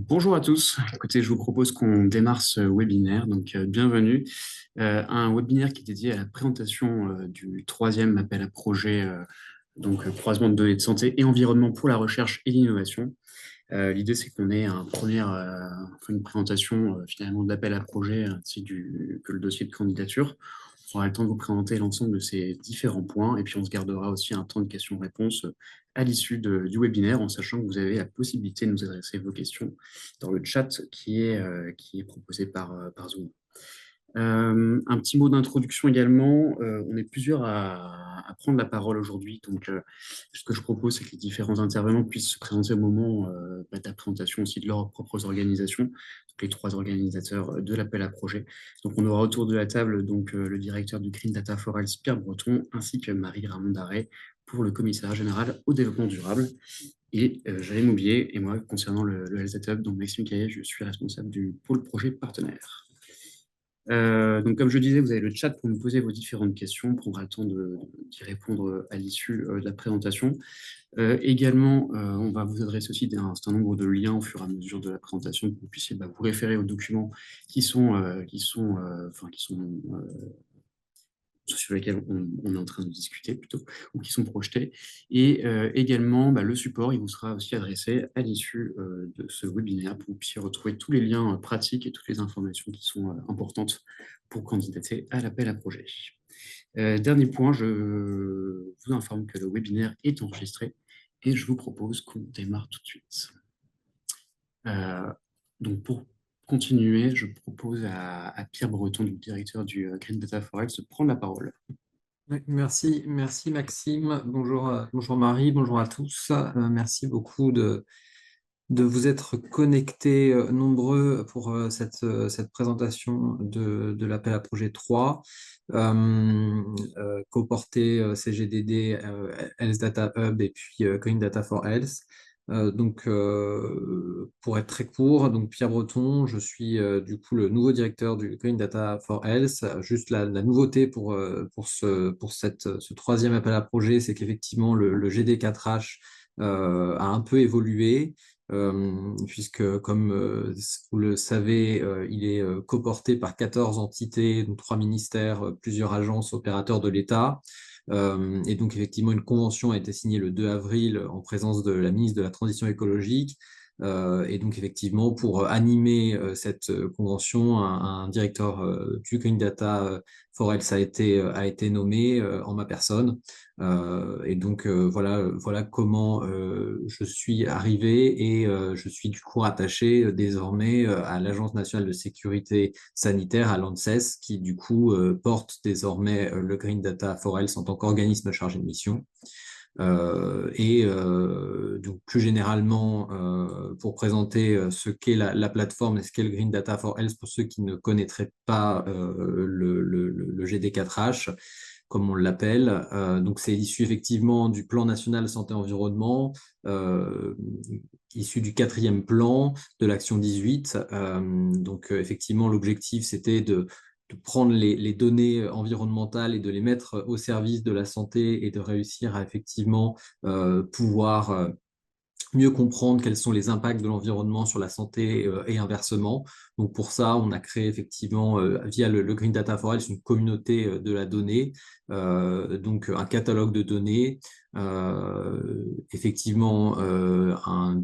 Bonjour à tous. Écoutez, je vous propose qu'on démarre ce webinaire. Donc, bienvenue. Un webinaire qui est dédié à la présentation du troisième appel à projet, croisement de données de santé et environnement pour la recherche et l'innovation. L'idée, c'est qu'on ait une présentation finalement de l'appel à projet ainsi que le dossier de candidature. On aura le temps de vous présenter l'ensemble de ces différents points et puis on se gardera aussi un temps de questions-réponses à l'issue du webinaire, en sachant que vous avez la possibilité de nous adresser vos questions dans le chat qui est proposé par Zoom. Un petit mot d'introduction également. On est plusieurs à prendre la parole aujourd'hui. Donc, ce que je propose, c'est que les différents intervenants puissent se présenter au moment de la présentation aussi de leurs propres organisations, donc les trois organisateurs de l'appel à projet. Donc, on aura autour de la table le directeur du Green Data for Health, Pierre Breton, ainsi que Marie-Ramon Darret pour le commissariat général au développement durable. Et j'allais m'oublier, et moi, concernant le Health Data Hub, donc Maxime Caillet, je suis responsable du pôle projet partenaire. Donc, comme je disais, vous avez le chat pour nous poser vos différentes questions. On prendra le temps d'y répondre à l'issue de la présentation. Également, on va vous adresser aussi un certain nombre de liens au fur et à mesure de la présentation pour que vous puissiez vous référer aux documents sur lesquels on est en train de discuter plutôt, ou qui sont projetés. Et également, le support, il vous sera aussi adressé à l'issue de ce webinaire pour que vous puissiez retrouver tous les liens pratiques et toutes les informations qui sont importantes pour candidater à l'appel à projet. Dernier point, je vous informe que le webinaire est enregistré et je vous propose qu'on démarre tout de suite. Donc pour continuer, je propose à Pierre Breton, du directeur du Green Data for Health, de prendre la parole. Oui, merci Maxime. Bonjour Marie, bonjour à tous. Merci beaucoup de vous être connectés nombreux pour cette présentation de l'appel à projet 3, coporté CGDD, Health Data Hub et puis Green Data for Health. Pour être très court, donc Pierre Breton, je suis du coup le nouveau directeur du Green Data for Health. Juste la nouveauté pour ce troisième appel à projet, c'est qu'effectivement le GD4H a un peu évolué. Puisque, comme vous le savez, il est coporté par 14 entités, donc 3 ministères, plusieurs agences opérateurs de l'État. Et donc, effectivement, une convention a été signée le 2 avril en présence de la ministre de la Transition écologique. Et donc, effectivement, pour animer cette convention, un directeur du Green Data for Health a été nommé en ma personne. Et donc, voilà comment je suis arrivé et je suis du coup rattaché désormais à l'Agence nationale de sécurité sanitaire, à l'ANSES, qui du coup porte désormais le Green Data for Health en tant qu'organisme chargé de mission. Donc plus généralement, pour présenter ce qu'est la plateforme et ce qu'est le Green Data for Health pour ceux qui ne connaîtraient pas le GD4H, comme on l'appelle. Donc c'est issu effectivement du plan national santé-environnement, issu du 4e plan de l'action 18. Effectivement, l'objectif, c'était de prendre les données environnementales et de les mettre au service de la santé et de réussir à effectivement pouvoir mieux comprendre quels sont les impacts de l'environnement sur la santé et inversement. Donc pour ça, on a créé effectivement via le Green Data for Health une communauté de la donnée, donc un catalogue de données, effectivement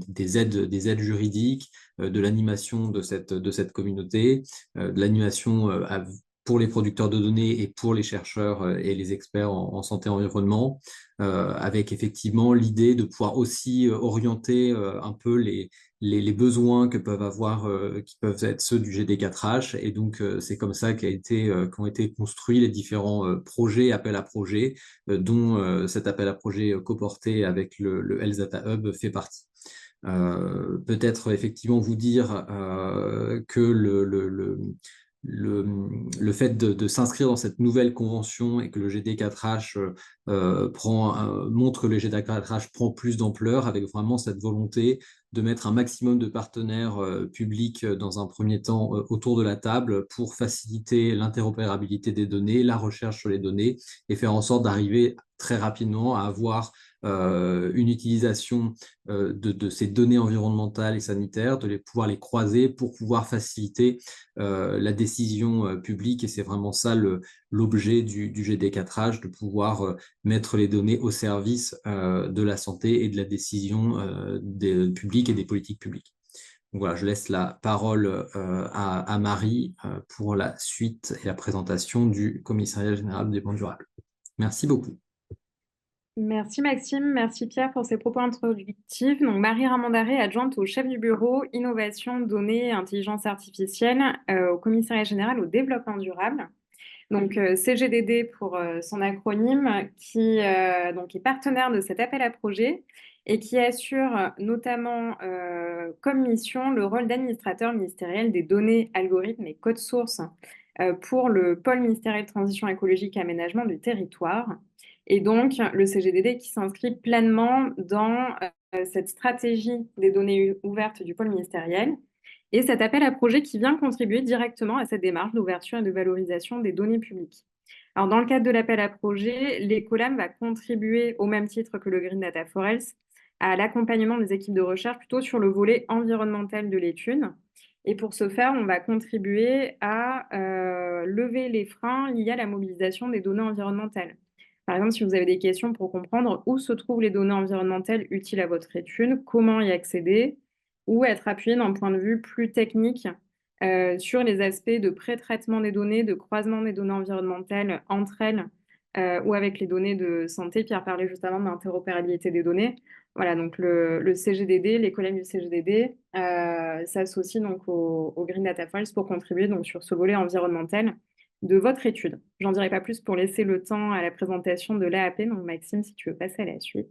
des aides juridiques, de l'animation de cette communauté, de l'animation pour les producteurs de données et pour les chercheurs et les experts en santé et environnement, avec effectivement l'idée de pouvoir aussi orienter un peu les besoins que peuvent avoir, qui peuvent être ceux du GD4H. Et donc, c'est comme ça qu'ont été construits les différents projets, appels à projets, dont cet appel à projet coporté avec le Health Data Hub fait partie. Peut-être effectivement vous dire que le fait de s'inscrire dans cette nouvelle convention et que le GD4H montre que le GD4H prend plus d'ampleur, avec vraiment cette volonté de mettre un maximum de partenaires publics dans un premier temps autour de la table pour faciliter l'interopérabilité des données, la recherche sur les données et faire en sorte d'arriver très rapidement à avoir une utilisation de ces données environnementales et sanitaires, pouvoir les croiser pour pouvoir faciliter la décision publique. Et c'est vraiment ça l'objet du GD4H, de pouvoir mettre les données au service de la santé et de la décision des publics et des politiques publiques. Donc voilà, je laisse la parole à Marie pour la suite et la présentation du Commissariat général du développement durable. Merci beaucoup. Merci Maxime, merci Pierre pour ces propos introductifs. Donc Marie Ramandaré, adjointe au chef du bureau Innovation, Données et Intelligence Artificielle au Commissariat général au développement durable. Donc CGDD pour son acronyme, qui donc est partenaire de cet appel à projet et qui assure notamment comme mission le rôle d'administrateur ministériel des données, algorithmes et codes sources pour le pôle ministériel de transition écologique et aménagement du territoire. Et donc, le CGDD qui s'inscrit pleinement dans cette stratégie des données ouvertes du pôle ministériel et cet appel à projet qui vient contribuer directement à cette démarche d'ouverture et de valorisation des données publiques. Alors, dans le cadre de l'appel à projet, l'Écolam va contribuer au même titre que le Green Data Forest à l'accompagnement des équipes de recherche plutôt sur le volet environnemental de l'étude. Et pour ce faire, on va contribuer à lever les freins liés à la mobilisation des données environnementales. Par exemple, si vous avez des questions pour comprendre où se trouvent les données environnementales utiles à votre étude, comment y accéder, ou être appuyé d'un point de vue plus technique sur les aspects de pré-traitement des données, de croisement des données environnementales entre elles ou avec les données de santé. Pierre parlait justement d'interopérabilité des données. Voilà, donc le CGDD, les collègues du CGDD s'associent donc au Green Data Files pour contribuer donc sur ce volet environnemental de votre étude. J'en dirai pas plus pour laisser le temps à la présentation de l'AAP. Donc Maxime, si tu veux passer à la suite.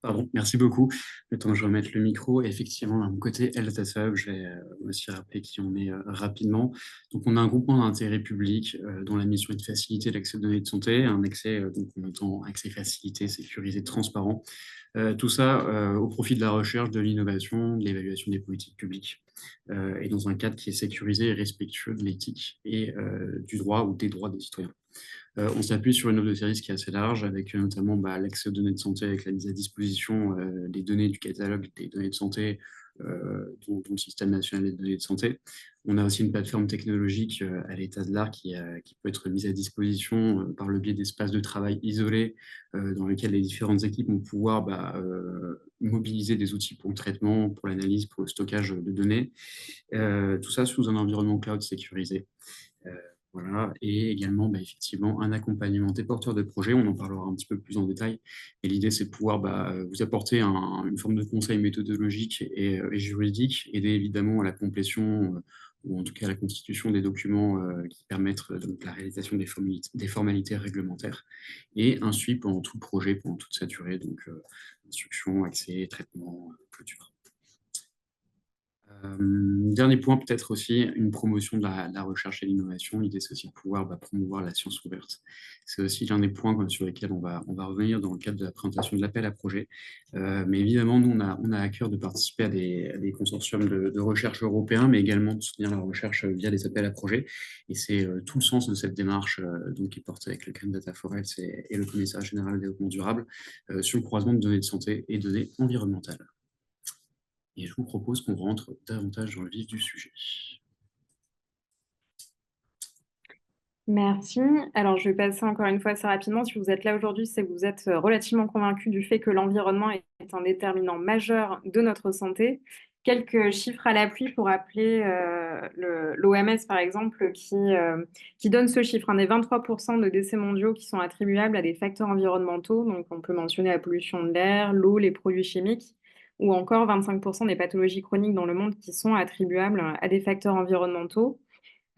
Pardon, merci beaucoup. Le temps que je remette le micro. Et effectivement, à mon côté, LDataSub, je vais aussi rappeler qui on est rapidement. Donc, on a un groupement d'intérêt public dont la mission est de faciliter l'accès aux données de santé, un accès, donc on entend accès facilité, sécurisé, transparent. Tout ça au profit de la recherche, de l'innovation, de l'évaluation des politiques publiques, et dans un cadre qui est sécurisé et respectueux de l'éthique et du droit ou des droits des citoyens. On s'appuie sur une offre de service qui est assez large, avec notamment l'accès aux données de santé, avec la mise à disposition des données du catalogue des données de santé, dont le système national des données de santé. On a aussi une plateforme technologique à l'état de l'art qui peut être mise à disposition par le biais d'espaces de travail isolés dans lesquels les différentes équipes vont pouvoir mobiliser des outils pour le traitement, pour l'analyse, pour le stockage de données. Tout ça sous un environnement cloud sécurisé. Voilà. Et également, effectivement, un accompagnement des porteurs de projets. On en parlera un petit peu plus en détail. Et l'idée, c'est de pouvoir vous apporter une forme de conseil méthodologique et juridique, aider évidemment à la complétion ou en tout cas à la constitution des documents qui permettent donc, la réalisation des formalités réglementaires et un suivi pendant tout le projet, pendant toute sa durée, donc instruction, accès, traitement, clôture. Dernier point, peut-être aussi une promotion de la recherche et l'innovation. L'idée, c'est aussi de pouvoir promouvoir la science ouverte. C'est aussi l'un des points sur lesquels on va revenir dans le cadre de la présentation de l'appel à projet. Mais évidemment, nous, on a à cœur de participer à des consortiums de recherche européens, mais également de soutenir la recherche via les appels à projets. Et c'est tout le sens de cette démarche donc, qui est portée avec le Green Data Forest et le Commissariat général du développement durable sur le croisement de données de santé et données environnementales. Et je vous propose qu'on rentre davantage dans le vif du sujet. Merci. Alors, je vais passer encore une fois assez rapidement. Si vous êtes là aujourd'hui, c'est que vous êtes relativement convaincu du fait que l'environnement est un déterminant majeur de notre santé. Quelques chiffres à l'appui pour appeler l'OMS, par exemple, qui donne ce chiffre, des 23% de décès mondiaux qui sont attribuables à des facteurs environnementaux. Donc, on peut mentionner la pollution de l'air, l'eau, les produits chimiques, ou encore 25% des pathologies chroniques dans le monde qui sont attribuables à des facteurs environnementaux.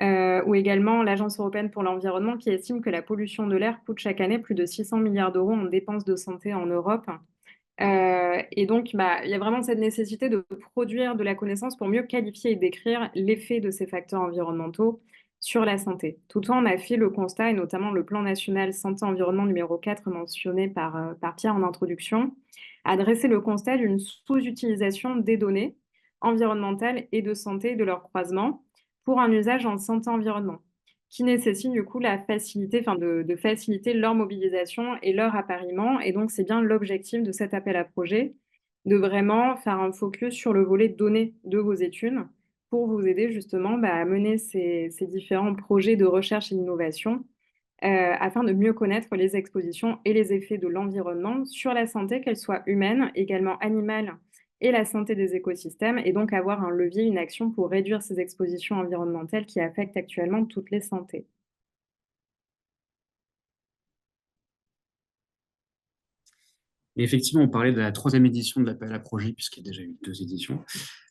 Ou également l'Agence européenne pour l'environnement qui estime que la pollution de l'air coûte chaque année plus de 600 milliards d'euros en dépenses de santé en Europe. Et donc, il y a vraiment cette nécessité de produire de la connaissance pour mieux qualifier et décrire l'effet de ces facteurs environnementaux sur la santé. Toutefois, on a fait le constat, et notamment le plan national santé-environnement numéro 4 mentionné par Pierre en introduction, a dressé le constat d'une sous-utilisation des données environnementales et de santé et de leur croisement pour un usage en santé-environnement. qui nécessitent du coup de faciliter leur mobilisation et leur appariement. Et donc, c'est bien l'objectif de cet appel à projet, de vraiment faire un focus sur le volet données de vos études pour vous aider justement à mener ces différents projets de recherche et d'innovation afin de mieux connaître les expositions et les effets de l'environnement sur la santé, qu'elle soit humaine, également animale et la santé des écosystèmes, et donc avoir un levier, une action pour réduire ces expositions environnementales qui affectent actuellement toutes les santé. Et effectivement, on parlait de la troisième édition de l'appel à projet, puisqu'il y a déjà eu 2 éditions.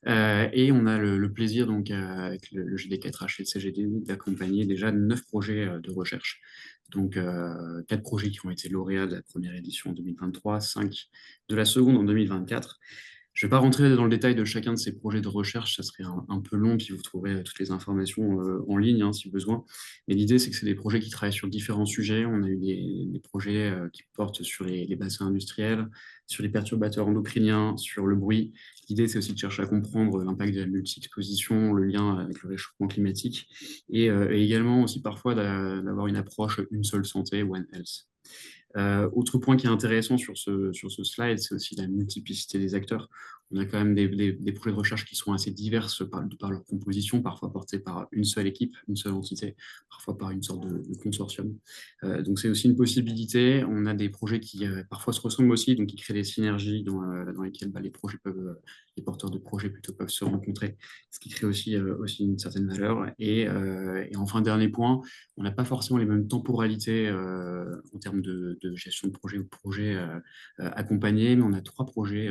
Et on a le plaisir, donc, avec le GD4H et le CGD, d'accompagner déjà 9 projets de recherche. Donc, 4 projets qui ont été lauréats de la première édition en 2023, 5 de la seconde en 2024. Je ne vais pas rentrer dans le détail de chacun de ces projets de recherche, ça serait un peu long, puis vous trouverez toutes les informations en ligne hein, si besoin. Mais l'idée, c'est que c'est des projets qui travaillent sur différents sujets. On a eu des projets qui portent sur les bassins industriels, sur les perturbateurs endocriniens, sur le bruit. L'idée, c'est aussi de chercher à comprendre l'impact de la multi-exposition, le lien avec le réchauffement climatique, et également aussi parfois d'avoir une approche une seule santé, One Health. Autre point qui est intéressant sur ce slide, c'est aussi la multiplicité des acteurs. On a quand même des projets de recherche qui sont assez diverses par leur composition, parfois portés par une seule équipe, une seule entité, parfois par une sorte de consortium. Donc c'est aussi une possibilité. On a des projets qui parfois se ressemblent aussi, donc qui créent des synergies dans lesquelles les porteurs de projets plutôt peuvent se rencontrer, ce qui crée aussi une certaine valeur. Et enfin, dernier point, on n'a pas forcément les mêmes temporalités en termes de gestion de projet ou de projet accompagné, mais on a 3 projets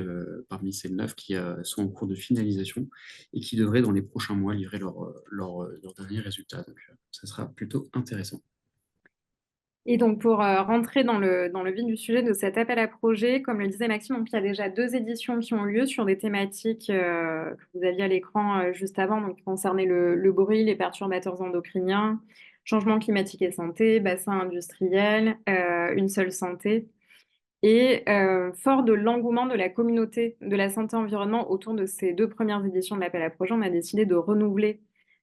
parmi ces 9 qui sont en cours de finalisation et qui devraient dans les prochains mois livrer leurs derniers résultats. Donc ça sera plutôt intéressant. Et donc, pour rentrer dans le vif du sujet de cet appel à projet, comme le disait Maxime, donc, il y a déjà 2 éditions qui ont lieu sur des thématiques que vous aviez à l'écran juste avant, donc qui concernaient le bruit, les perturbateurs endocriniens, changement climatique et santé, bassin industriel, une seule santé. Et fort de l'engouement de la communauté de la santé-environnement autour de ces 2 premières éditions de l'appel à projet, on a décidé de renouveler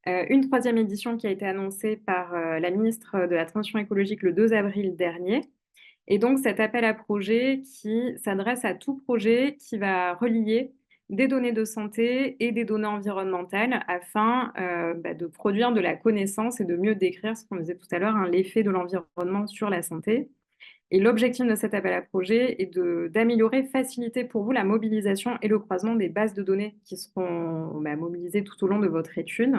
une troisième édition qui a été annoncée par la ministre de la Transition écologique le 2 avril dernier. Et donc cet appel à projet qui s'adresse à tout projet qui va relier des données de santé et des données environnementales afin de produire de la connaissance et de mieux décrire ce qu'on disait tout à l'heure, hein, l'effet de l'environnement sur la santé. Et l'objectif de cet appel à projet est d'améliorer, faciliter pour vous la mobilisation et le croisement des bases de données qui seront mobilisées tout au long de votre étude,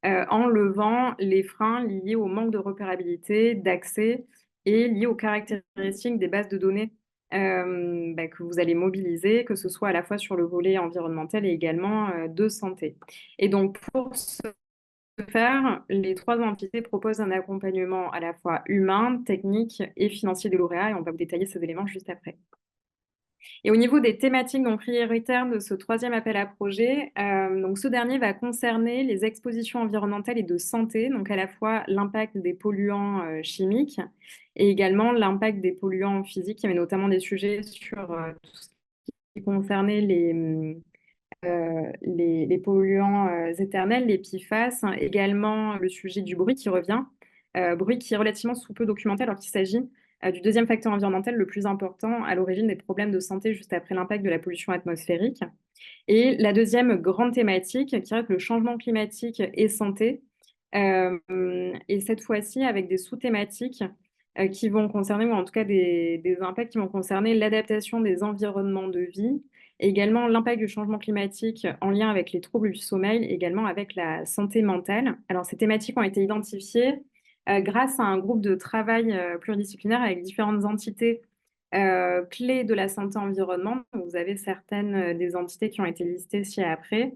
en levant les freins liés au manque de repérabilité, d'accès et liés aux caractéristiques des bases de données que vous allez mobiliser, que ce soit à la fois sur le volet environnemental et également de santé. Et donc, pour ce faire, les 3 entités proposent un accompagnement à la fois humain, technique et financier des lauréats, et on va vous détailler ces éléments juste après. Et au niveau des thématiques donc, prioritaires de ce troisième appel à projet, donc ce dernier va concerner les expositions environnementales et de santé, donc à la fois l'impact des polluants chimiques et également l'impact des polluants physiques. Il y avait notamment des sujets sur tout ce qui concernait les polluants éternels, les PFAS, hein, également le sujet du bruit qui revient, bruit qui est relativement sous peu documenté alors qu'il s'agit du deuxième facteur environnemental le plus important à l'origine des problèmes de santé juste après l'impact de la pollution atmosphérique. Et la deuxième grande thématique qui reste le changement climatique et santé, et cette fois-ci avec des sous-thématiques qui vont concerner, ou en tout cas des impacts qui vont concerner l'adaptation des environnements de vie, et également l'impact du changement climatique en lien avec les troubles du sommeil, et également avec la santé mentale. Alors, ces thématiques ont été identifiées grâce à un groupe de travail pluridisciplinaire avec différentes entités clés de la santé-environnement. Vous avez certaines des entités qui ont été listées ci-après.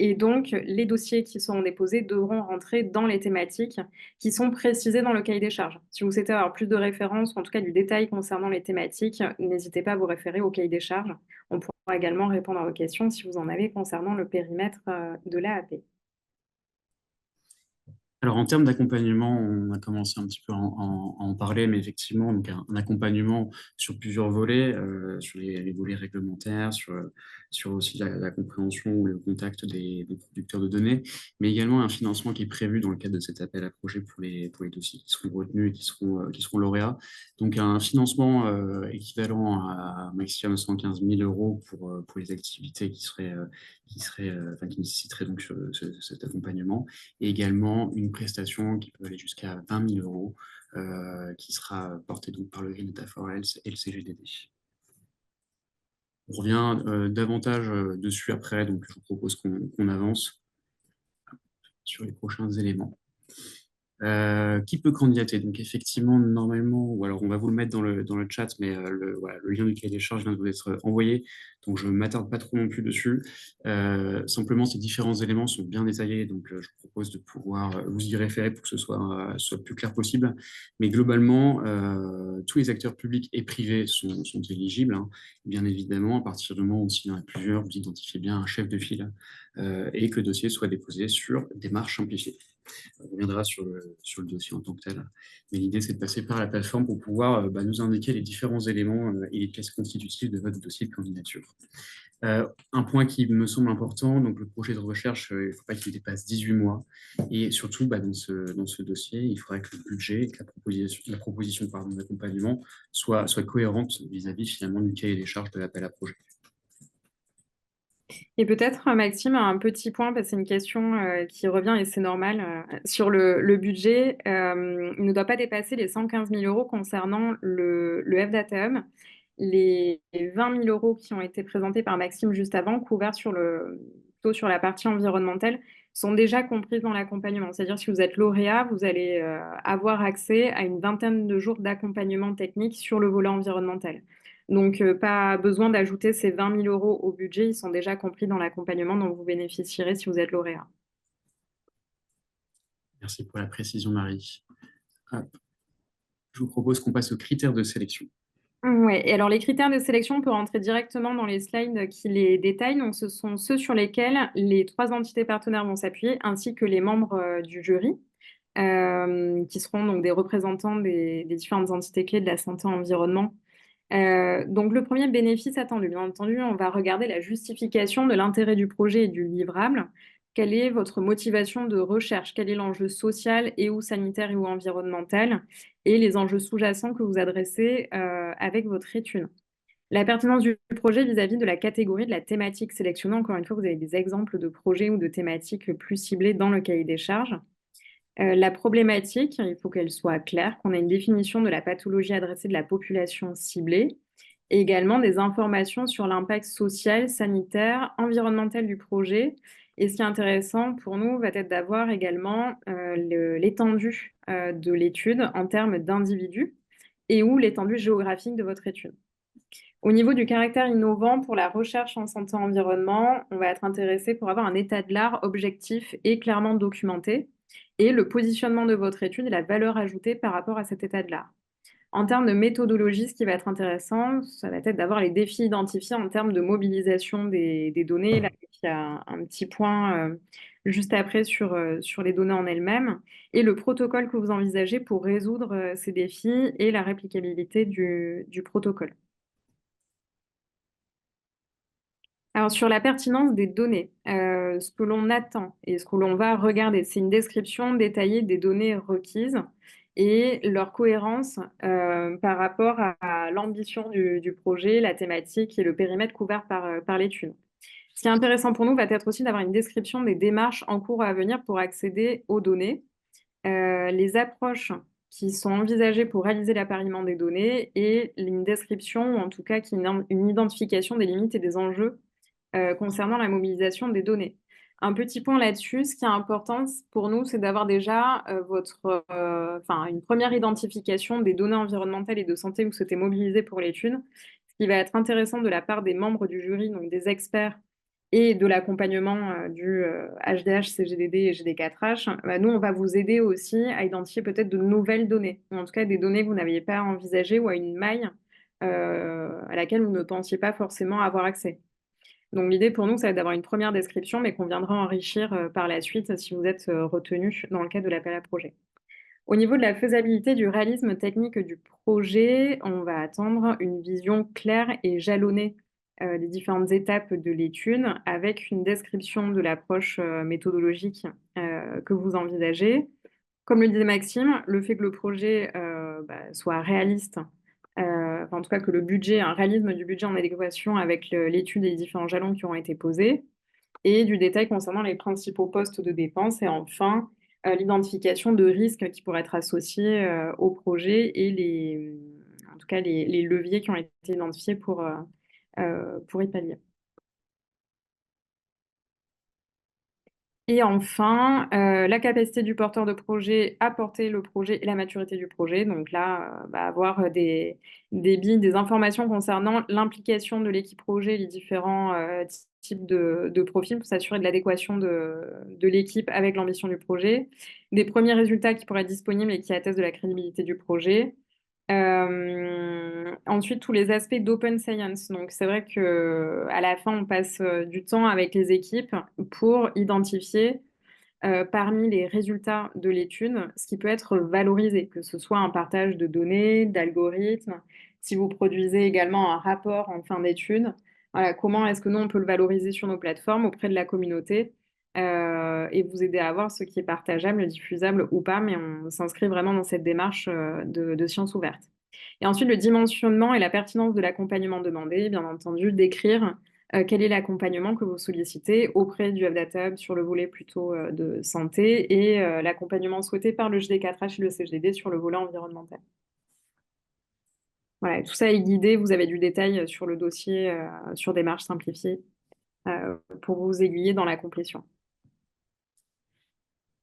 Et donc, les dossiers qui seront déposés devront rentrer dans les thématiques qui sont précisées dans le cahier des charges. Si vous souhaitez avoir plus de références, ou en tout cas du détail concernant les thématiques, n'hésitez pas à vous référer au cahier des charges. On pourra également répondre à vos questions si vous en avez concernant le périmètre de l'AAP. Alors, en termes d'accompagnement, on a commencé un petit peu à en parler, mais effectivement, donc un accompagnement sur plusieurs volets, sur les volets réglementaires, sur aussi la compréhension ou le contact des producteurs de données, mais également un financement qui est prévu dans le cadre de cet appel à projet pour les dossiers qui seront retenus et qui seront lauréats. Donc, un financement équivalent à maximum 115 000 euros pour les activités enfin, qui nécessiteraient donc cet accompagnement, et également une prestation qui peut aller jusqu'à 20 000 euros, qui sera portée donc par le Green Data for Health et le CGDD. On revient davantage dessus après, donc je vous propose qu'on avance sur les prochains éléments. Qui peut candidater? Donc effectivement, normalement, ou alors on va vous le mettre dans le chat, mais voilà, le lien du cahier des charges vient de vous être envoyé, donc je ne m'attarde pas trop non plus dessus. Simplement, ces différents éléments sont bien détaillés, donc je vous propose de pouvoir vous y référer pour que ce soit le plus clair possible. Mais globalement, tous les acteurs publics et privés sont éligibles, hein. Bien évidemment, à partir du moment où il y en a plusieurs, vous identifiez bien un chef de file et que le dossier soit déposé sur démarche simplifiée. On reviendra sur le dossier en tant que tel. Mais l'idée, c'est de passer par la plateforme pour pouvoir nous indiquer les différents éléments et les pièces constitutives de votre dossier de candidature. Un point qui me semble important, donc le projet de recherche, il ne faut pas qu'il dépasse 18 mois. Et surtout, dans ce dossier, il faudrait que le budget et que la proposition d'accompagnement soit cohérente vis-à-vis finalement du cahier des charges de l'appel à projet. Et peut-être, Maxime, un petit point, parce que c'est une question qui revient et c'est normal, sur le budget. Il ne doit pas dépasser les 115 000 euros concernant le FDATE Hub. Les 20 000 euros qui ont été présentés par Maxime juste avant, couverts plutôt sur la partie environnementale, sont déjà comprises dans l'accompagnement. C'est-à-dire, si vous êtes lauréat, vous allez avoir accès à une vingtaine de jours d'accompagnement technique sur le volet environnemental. Donc, pas besoin d'ajouter ces 20 000 euros au budget, ils sont déjà compris dans l'accompagnement dont vous bénéficierez si vous êtes lauréat. Merci pour la précision, Marie. Hop. Je vous propose qu'on passe aux critères de sélection. Ouais, et alors les critères de sélection, on peut rentrer directement dans les slides qui les détaillent. Donc, ce sont ceux sur lesquels les 3 entités partenaires vont s'appuyer, ainsi que les membres du jury, qui seront donc des représentants des différentes entités clés de la santé et environnement. Donc, le premier bénéfice attendu, bien entendu, on va regarder la justification de l'intérêt du projet et du livrable. Quelle est votre motivation de recherche? Quel est l'enjeu social et ou sanitaire et ou environnemental? Et les enjeux sous-jacents que vous adressez avec votre étude. La pertinence du projet vis-à-vis de la catégorie de la thématique sélectionnée. Encore une fois, vous avez des exemples de projets ou de thématiques plus ciblées dans le cahier des charges. La problématique, il faut qu'elle soit claire, qu'on ait une définition de la pathologie adressée de la population ciblée, et également des informations sur l'impact social, sanitaire, environnemental du projet. Et ce qui est intéressant pour nous va être d'avoir également l'étendue de l'étude en termes d'individus et ou l'étendue géographique de votre étude. Au niveau du caractère innovant pour la recherche en santé-environnement, on va être intéressé pour avoir un état de l'art objectif et clairement documenté, et le positionnement de votre étude et la valeur ajoutée par rapport à cet état de l'art. En termes de méthodologie, ce qui va être intéressant, ça va être d'avoir les défis identifiés en termes de mobilisation des données. Là, il y a un petit point juste après sur les données en elles-mêmes, et le protocole que vous envisagez pour résoudre ces défis et la réplicabilité du protocole. Alors, sur la pertinence des données, ce que l'on attend et ce que l'on va regarder, c'est une description détaillée des données requises et leur cohérence par rapport à l'ambition du projet, la thématique et le périmètre couvert par l'étude. Ce qui est intéressant pour nous va être aussi d'avoir une description des démarches en cours à venir pour accéder aux données, les approches qui sont envisagées pour réaliser l'appariement des données et une description, ou en tout cas une identification des limites et des enjeux concernant la mobilisation des données. Un petit point là-dessus, ce qui est important pour nous, c'est d'avoir déjà une première identification des données environnementales et de santé que vous souhaitez mobiliser pour l'étude. Ce qui va être intéressant de la part des membres du jury, donc des experts et de l'accompagnement du HDH, CGDD et GD4H, nous, on va vous aider aussi à identifier peut-être de nouvelles données, ou en tout cas des données que vous n'aviez pas envisagées ou à une maille à laquelle vous ne pensiez pas forcément avoir accès. Donc l'idée pour nous, ça va être d'avoir une première description, mais qu'on viendra enrichir par la suite si vous êtes retenu dans le cadre de l'appel à projet. Au niveau de la faisabilité du réalisme technique du projet, on va attendre une vision claire et jalonnée des différentes étapes de l'étude avec une description de l'approche méthodologique que vous envisagez. Comme le disait Maxime, le fait que le projet soit réaliste, enfin, en tout cas que le budget, un réalisme du budget en adéquation avec l'étude et les différents jalons qui ont été posés, et du détail concernant les principaux postes de dépenses, et enfin l'identification de risques qui pourraient être associés au projet et en tout cas les leviers qui ont été identifiés pour y pallier. Et enfin, la capacité du porteur de projet à porter le projet et la maturité du projet. Donc là, avoir des billes, des informations concernant l'implication de l'équipe projet, les différents types de profils pour s'assurer de l'adéquation de l'équipe avec l'ambition du projet. Des premiers résultats qui pourraient être disponibles et qui attestent de la crédibilité du projet. Ensuite, tous les aspects d'open science. Donc, c'est vrai que à la fin, on passe du temps avec les équipes pour identifier parmi les résultats de l'étude ce qui peut être valorisé, que ce soit un partage de données, d'algorithmes. Si vous produisez également un rapport en fin d'étude, voilà, comment est-ce que nous, on peut le valoriser sur nos plateformes auprès de la communauté et vous aider à voir ce qui est partageable, diffusable ou pas, mais on s'inscrit vraiment dans cette démarche de science ouverte. Et ensuite, le dimensionnement et la pertinence de l'accompagnement demandé, bien entendu, décrire quel est l'accompagnement que vous sollicitez auprès du Data Hub sur le volet plutôt de santé et l'accompagnement souhaité par le GD4H et le CGD sur le volet environnemental. Voilà, tout ça est guidé, vous avez du détail sur le dossier, sur démarche simplifiée, pour vous aiguiller dans la complétion.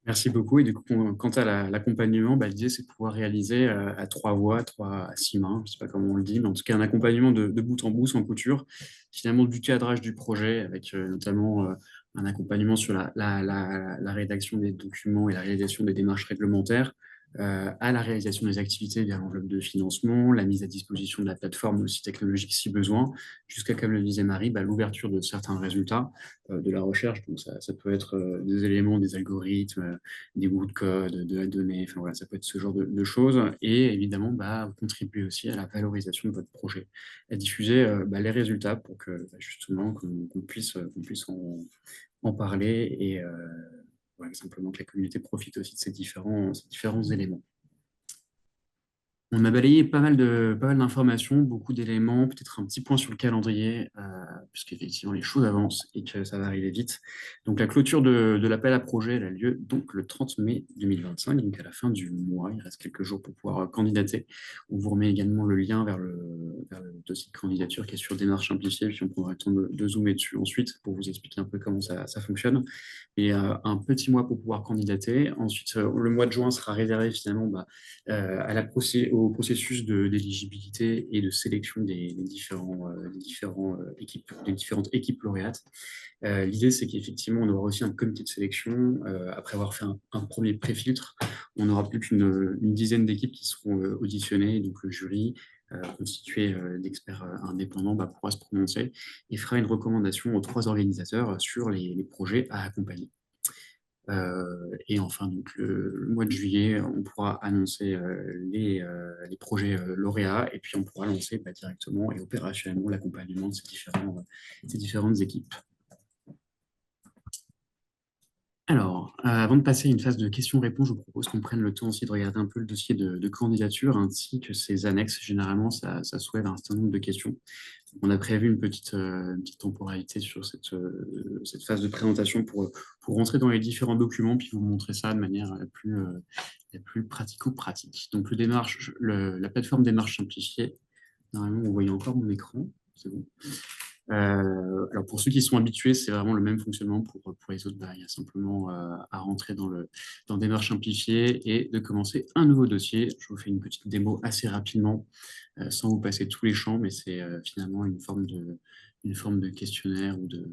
Merci beaucoup. Et du coup, quant à l'accompagnement, l'idée, c'est de pouvoir réaliser à 3 voix, 3 à 6 mains, je ne sais pas comment on le dit, mais en tout cas, un accompagnement de bout en bout, sans couture, finalement, du cadrage du projet, avec notamment un accompagnement sur la rédaction des documents et la réalisation des démarches réglementaires, à la réalisation des activités via l'enveloppe de financement, la mise à disposition de la plateforme aussi technologique si besoin, jusqu'à, comme le disait Marie, l'ouverture de certains résultats de la recherche. Donc ça peut être des éléments, des algorithmes, des bouts de code, de la donnée, enfin voilà, ça peut être ce genre de choses. Et évidemment, contribuer aussi à la valorisation de votre projet, à diffuser les résultats pour que justement qu'on puisse en parler et simplement que la communauté profite aussi de ces différents éléments. On a balayé pas mal d'informations, beaucoup d'éléments, peut-être un petit point sur le calendrier, puisqu'effectivement les choses avancent et que ça va arriver vite. Donc la clôture de l'appel à projet elle a lieu donc le 30 mai 2025, donc à la fin du mois. Il reste quelques jours pour pouvoir candidater. On vous remet également le lien vers le dossier de candidature qui est sur Démarche Simplifiée, puis on prendra le temps de zoomer dessus ensuite pour vous expliquer un peu comment ça fonctionne. Et un petit mois pour pouvoir candidater. Ensuite, le mois de juin sera réservé finalement au processus d'éligibilité et de sélection des différentes équipes lauréates. L'idée, c'est qu'effectivement, on aura aussi un comité de sélection. Après avoir fait un premier pré-filtre, on n'aura plus qu'une dizaine d'équipes qui seront auditionnées. Donc, le jury, constitué d'experts indépendants, pourra se prononcer et fera une recommandation aux 3 organisateurs sur les projets à accompagner. Et enfin, donc, le mois de juillet, on pourra annoncer les projets lauréats et puis on pourra lancer directement et opérationnellement l'accompagnement de ces différentes équipes. Alors, avant de passer à une phase de questions-réponses, je vous propose qu'on prenne le temps aussi de regarder un peu le dossier de candidature ainsi que ses annexes. Généralement, ça soulève un certain nombre de questions. On a prévu une petite temporalité sur cette phase de présentation pour rentrer dans les différents documents puis vous montrer ça de manière la plus pratico-pratique. Donc, la plateforme Démarche Simplifiée, normalement, vous voyez encore mon écran, c'est bon. Alors pour ceux qui sont habitués, c'est vraiment le même fonctionnement. Pour les autres, il y a simplement à rentrer dans Démarche Simplifiée et de commencer un nouveau dossier. Je vous fais une petite démo assez rapidement, sans vous passer tous les champs, mais c'est finalement une forme de questionnaire ou de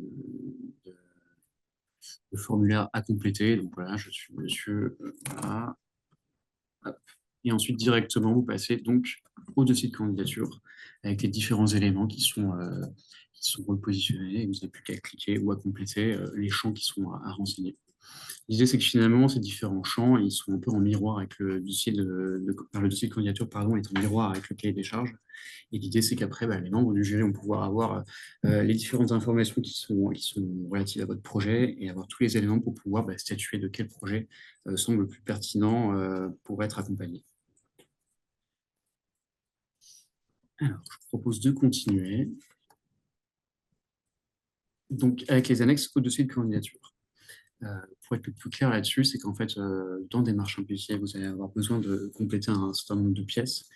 formulaire à compléter. Donc voilà, je suis monsieur. Voilà. Hop. Et ensuite, directement, vous passez donc au dossier de candidature avec les différents éléments qui sont repositionnés. Et vous n'avez plus qu'à cliquer ou à compléter les champs qui sont à renseigner. L'idée, c'est que finalement, ces différents champs, ils sont un peu en miroir avec le dossier le dossier de candidature, pardon, est en miroir avec le cahier des charges. Et l'idée, c'est qu'après, les membres du jury vont pouvoir avoir les différentes informations qui sont relatives à votre projet et avoir tous les éléments pour pouvoir statuer de quel projet semble le plus pertinent pour être accompagné. Alors, je vous propose de continuer. Donc, avec les annexes au dossier de candidature. Pour être le plus clair là-dessus, c'est qu'en fait, dans Démarche Simplifiée, vous allez avoir besoin de compléter un certain nombre de pièces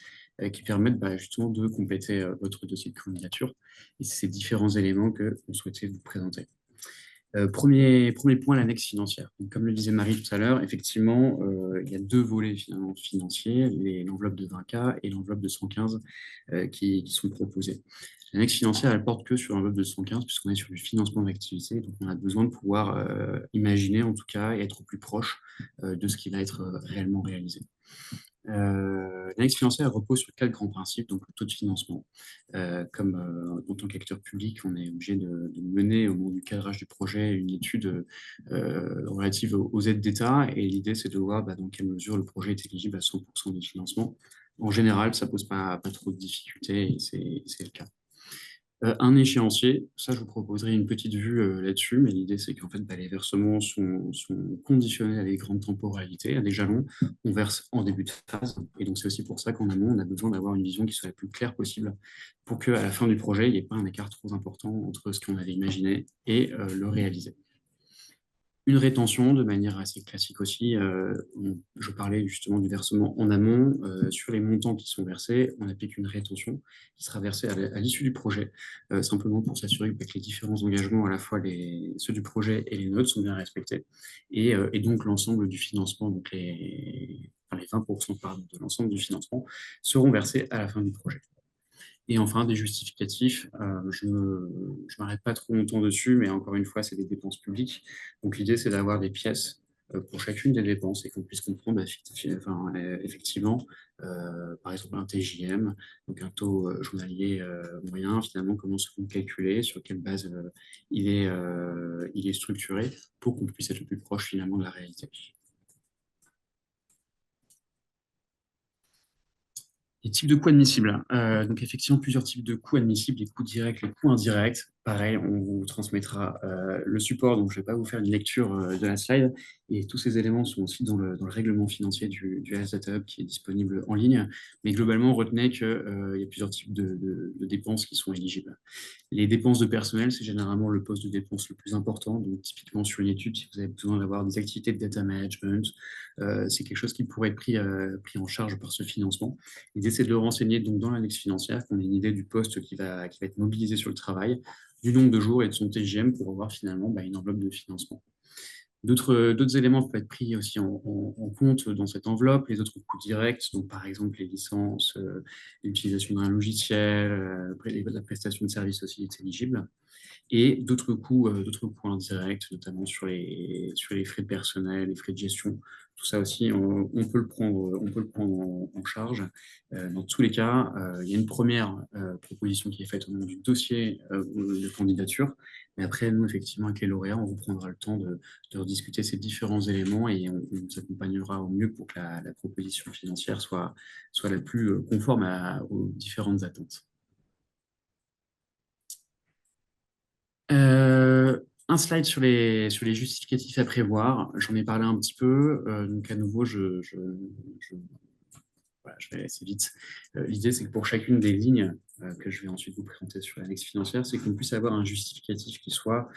qui permettent justement de compléter votre dossier de candidature. Et c'est ces différents éléments que vous souhaitez vous présenter. Premier point, l'annexe financière. Donc, comme le disait Marie tout à l'heure, effectivement, il y a deux volets financiers, l'enveloppe de 20K et l'enveloppe de 115 qui sont proposés. L'annexe financière, elle porte que sur l'enveloppe de 115 puisqu'on est sur du financement d'activité. Donc, on a besoin de pouvoir imaginer, en tout cas, et être au plus proche de ce qui va être réellement réalisé. L'annexe financière repose sur 4 grands principes, donc le taux de financement. En tant qu'acteur public, on est obligé de mener au moment du cadrage du projet une étude relative aux aides d'État, et l'idée c'est de voir dans quelle mesure le projet est éligible à 100% des financements. En général, ça ne pose pas trop de difficultés, et c'est le cas. Un échéancier, ça je vous proposerai une petite vue là-dessus, mais l'idée c'est qu'en fait les versements sont conditionnés à des grandes temporalités, à des jalons, on verse en début de phase, et donc c'est aussi pour ça qu'en amont on a besoin d'avoir une vision qui soit la plus claire possible pour qu'à la fin du projet il n'y ait pas un écart trop important entre ce qu'on avait imaginé et le réalisé. Une rétention de manière assez classique aussi. Je parlais justement du versement en amont. Sur les montants qui sont versés, on applique une rétention qui sera versée à l'issue du projet, simplement pour s'assurer que les différents engagements, à la fois ceux du projet et les nôtres, sont bien respectés. Et donc l'ensemble du financement, donc les 20% de l'ensemble du financement, seront versés à la fin du projet. Et enfin, des justificatifs, je ne m'arrête pas trop longtemps dessus, mais encore une fois, c'est des dépenses publiques. Donc l'idée, c'est d'avoir des pièces pour chacune des dépenses et qu'on puisse comprendre effectivement, par exemple, un TJM, donc un taux journalier moyen, finalement, comment se calculer, sur quelle base il est structuré, pour qu'on puisse être le plus proche finalement de la réalité. Les types de coûts admissibles. Donc, effectivement, plusieurs types de coûts admissibles, les coûts directs, les coûts indirects. Pareil, on vous transmettra le support, donc je ne vais pas vous faire une lecture de la slide. Et tous ces éléments sont aussi dans le règlement financier du Health Data Hub qui est disponible en ligne. Mais globalement, retenez qu'il y a plusieurs types de dépenses qui sont éligibles. Les dépenses de personnel, c'est généralement le poste de dépense le plus important. Donc, typiquement, sur une étude, si vous avez besoin d'avoir des activités de data management, c'est quelque chose qui pourrait être pris en charge par ce financement. L'idée, c'est de le renseigner donc, dans l'annexe financière, qu'on ait une idée du poste qui va être mobilisé sur le travail, du nombre de jours et de son TGM pour avoir finalement une enveloppe de financement. D'autres éléments peuvent être pris aussi en compte dans cette enveloppe, les autres coûts directs, donc par exemple les licences, l'utilisation d'un logiciel, la prestation de services aussi est éligible, et d'autres coûts indirects, notamment sur les frais de personnel, les frais de gestion. Tout ça aussi, on peut le prendre en charge. Dans tous les cas, il y a une première proposition qui est faite au moment du dossier de candidature. Mais après, nous, effectivement, avec les lauréats, on vous prendra le temps de rediscuter ces différents éléments et on vous accompagnera au mieux pour que la proposition financière soit la plus conforme aux différentes attentes. Un slide sur les justificatifs à prévoir. J'en ai parlé un petit peu. Donc, à nouveau, voilà, je vais aller assez vite. L'idée, c'est que pour chacune des lignes que je vais ensuite vous présenter sur l'annexe financière, c'est qu'on puisse avoir un justificatif qui soit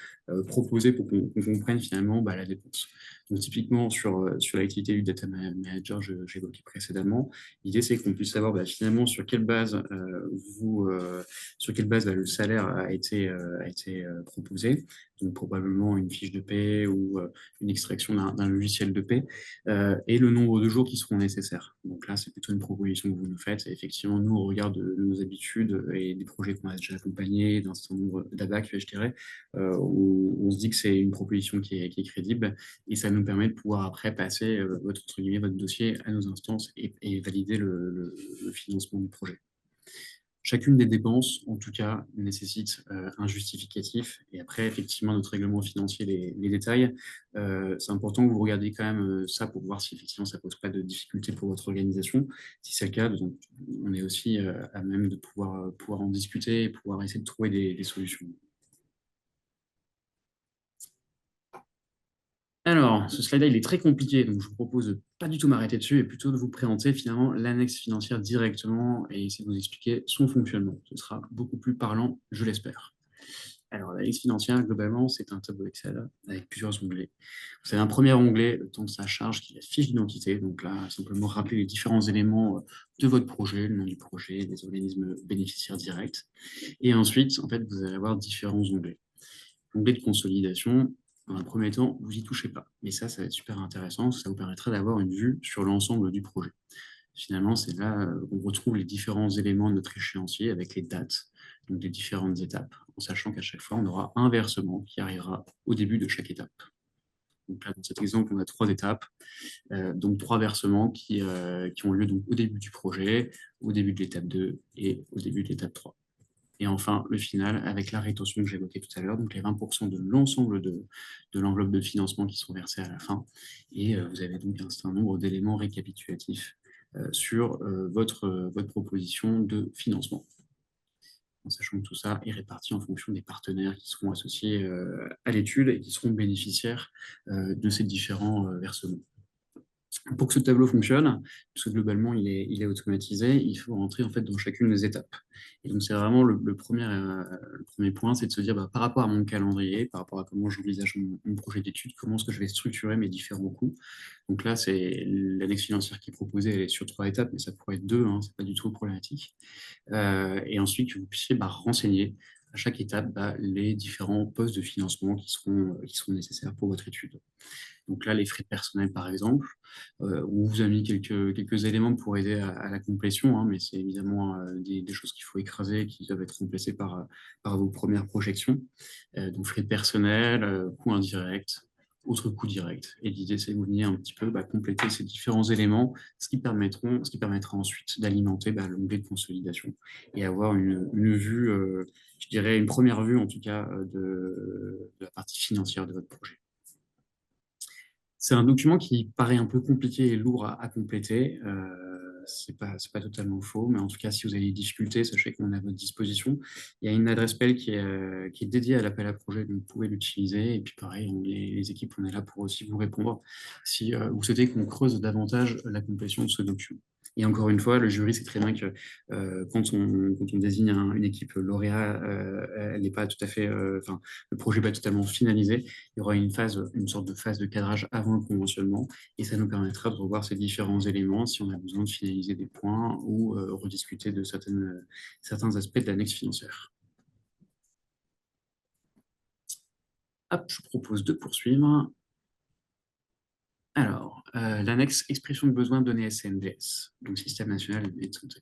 proposé pour qu'on comprenne finalement la dépense. Donc, typiquement, sur l'activité du data manager, j'évoquais précédemment, l'idée, c'est qu'on puisse savoir finalement sur quelle base, le salaire a été proposé. Donc, probablement une fiche de paie ou une extraction d'un logiciel de paie et le nombre de jours qui seront nécessaires. Donc là, c'est plutôt une proposition que vous nous faites. Et effectivement, nous, au regard de nos habitudes, d'études et des projets qu'on a déjà accompagnés, d'un certain nombre d'abac, je dirais, on se dit que c'est une proposition qui est crédible et ça nous permet de pouvoir après passer entre guillemets, votre dossier à nos instances et valider le financement du projet. Chacune des dépenses, en tout cas, nécessite un justificatif. Et après, effectivement, notre règlement financier les détails. C'est important que vous regardiez quand même ça pour voir si effectivement ça ne pose pas de difficultés pour votre organisation. Si c'est le cas, donc, on est aussi à même de pouvoir en discuter et pouvoir essayer de trouver des solutions. Alors, ce slide-là, il est très compliqué, donc je vous propose de pas du tout m'arrêter dessus et plutôt de vous présenter finalement l'annexe financière directement et essayer de vous expliquer son fonctionnement. Ce sera beaucoup plus parlant, je l'espère. Alors, l'annexe financière, globalement, c'est un tableau Excel avec plusieurs onglets. Vous avez un premier onglet, le temps de sa charge, qui est la fiche d'identité. Donc là, simplement rappeler les différents éléments de votre projet, le nom du projet, les organismes bénéficiaires directs. Et ensuite, en fait, vous allez avoir différents onglets. L'onglet de consolidation, dans un premier temps, vous n'y touchez pas. Mais ça va être super intéressant, ça vous permettra d'avoir une vue sur l'ensemble du projet. Finalement, c'est là où on retrouve les différents éléments de notre échéancier avec les dates, donc les différentes étapes, en sachant qu'à chaque fois, on aura un versement qui arrivera au début de chaque étape. Donc là, dans cet exemple, on a 3 étapes, donc 3 versements qui ont lieu donc au début du projet, au début de l'étape 2 et au début de l'étape 3. Et enfin, le final, avec la rétention que j'évoquais tout à l'heure, donc les 20% de l'ensemble de l'enveloppe de financement qui sont versés à la fin. Et vous avez donc un certain nombre d'éléments récapitulatifs sur votre proposition de financement. En sachant que tout ça est réparti en fonction des partenaires qui seront associés à l'étude et qui seront bénéficiaires de ces différents versements. Pour que ce tableau fonctionne, puisque globalement il est automatisé, il faut rentrer en fait dans chacune des étapes. Et donc c'est vraiment le premier point, c'est de se dire par rapport à mon calendrier, par rapport à comment j'envisage mon projet d'étude, comment est-ce que je vais structurer mes différents coûts. Donc là, c'est l'annexe financière qui est proposée, elle est sur 3 étapes, mais ça pourrait être 2, c'est pas du tout problématique. Et ensuite que vous puissiez renseigner à chaque étape les différents postes de financement qui seront nécessaires pour votre étude. Donc là, les frais personnels, par exemple, on vous a mis quelques éléments pour aider à la complétion, mais c'est évidemment des choses qu'il faut écraser, qui doivent être remplacées par vos premières projections. Donc frais personnels, coûts indirects, autres coûts directs. Et l'idée, c'est de venir un petit peu compléter ces différents éléments, ce qui permettra ensuite d'alimenter l'onglet de consolidation et avoir une vue, je dirais une première vue en tout cas, de la partie financière de votre projet. C'est un document qui paraît un peu compliqué et lourd à compléter. C'est pas totalement faux, mais en tout cas, si vous avez des difficultés, sachez qu'on est à votre disposition. Il y a une adresse mail qui est dédiée à l'appel à projet, donc vous pouvez l'utiliser. Et puis pareil, les équipes, on est là pour aussi vous répondre si vous souhaitez qu'on creuse davantage la complétion de ce document. Et encore une fois, le jury sait très bien que quand on désigne une équipe lauréat, elle n'est pas tout à fait, le projet n'est pas totalement finalisé. Il y aura une sorte de phase de cadrage avant le conventionnement, et ça nous permettra de revoir ces différents éléments si on a besoin de finaliser des points ou rediscuter de certains aspects de l'annexe financière. Hop, je propose de poursuivre. Alors, l'annexe expression de besoin de données SNDS, donc Système national de données de santé.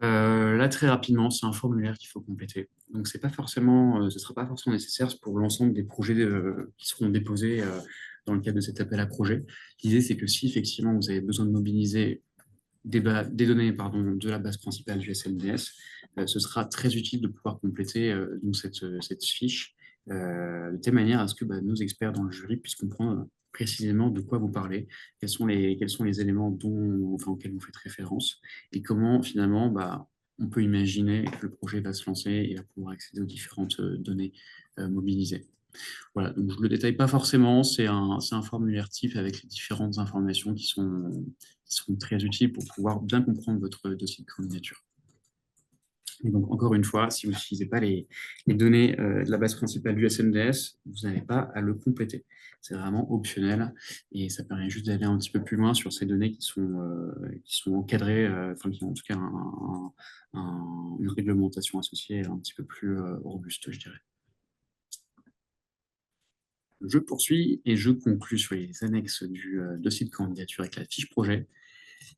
Là, très rapidement, c'est un formulaire qu'il faut compléter. Donc, ce ne sera pas forcément nécessaire pour l'ensemble des projets qui seront déposés dans le cadre de cet appel à projet. L'idée, c'est que si effectivement vous avez besoin de mobiliser des données de la base principale du SNDS, ce sera très utile de pouvoir compléter donc cette fiche de telle manière à ce que nos experts dans le jury puissent comprendre précisément de quoi vous parlez, quels sont les éléments auxquels vous faites référence, et comment finalement on peut imaginer que le projet va se lancer et va pouvoir accéder aux différentes données mobilisées. Voilà, donc je ne le détaille pas forcément, c'est un formulaire type avec les différentes informations qui seront très utiles pour pouvoir bien comprendre votre dossier de candidature. Et donc, encore une fois, si vous n'utilisez pas les données de la base principale du SNDS, vous n'avez pas à le compléter. C'est vraiment optionnel et ça permet juste d'aller un petit peu plus loin sur ces données qui sont encadrées, qui ont en tout cas une réglementation associée un petit peu plus robuste, je dirais. Je poursuis et je conclus sur les annexes du dossier de candidature avec la fiche projet.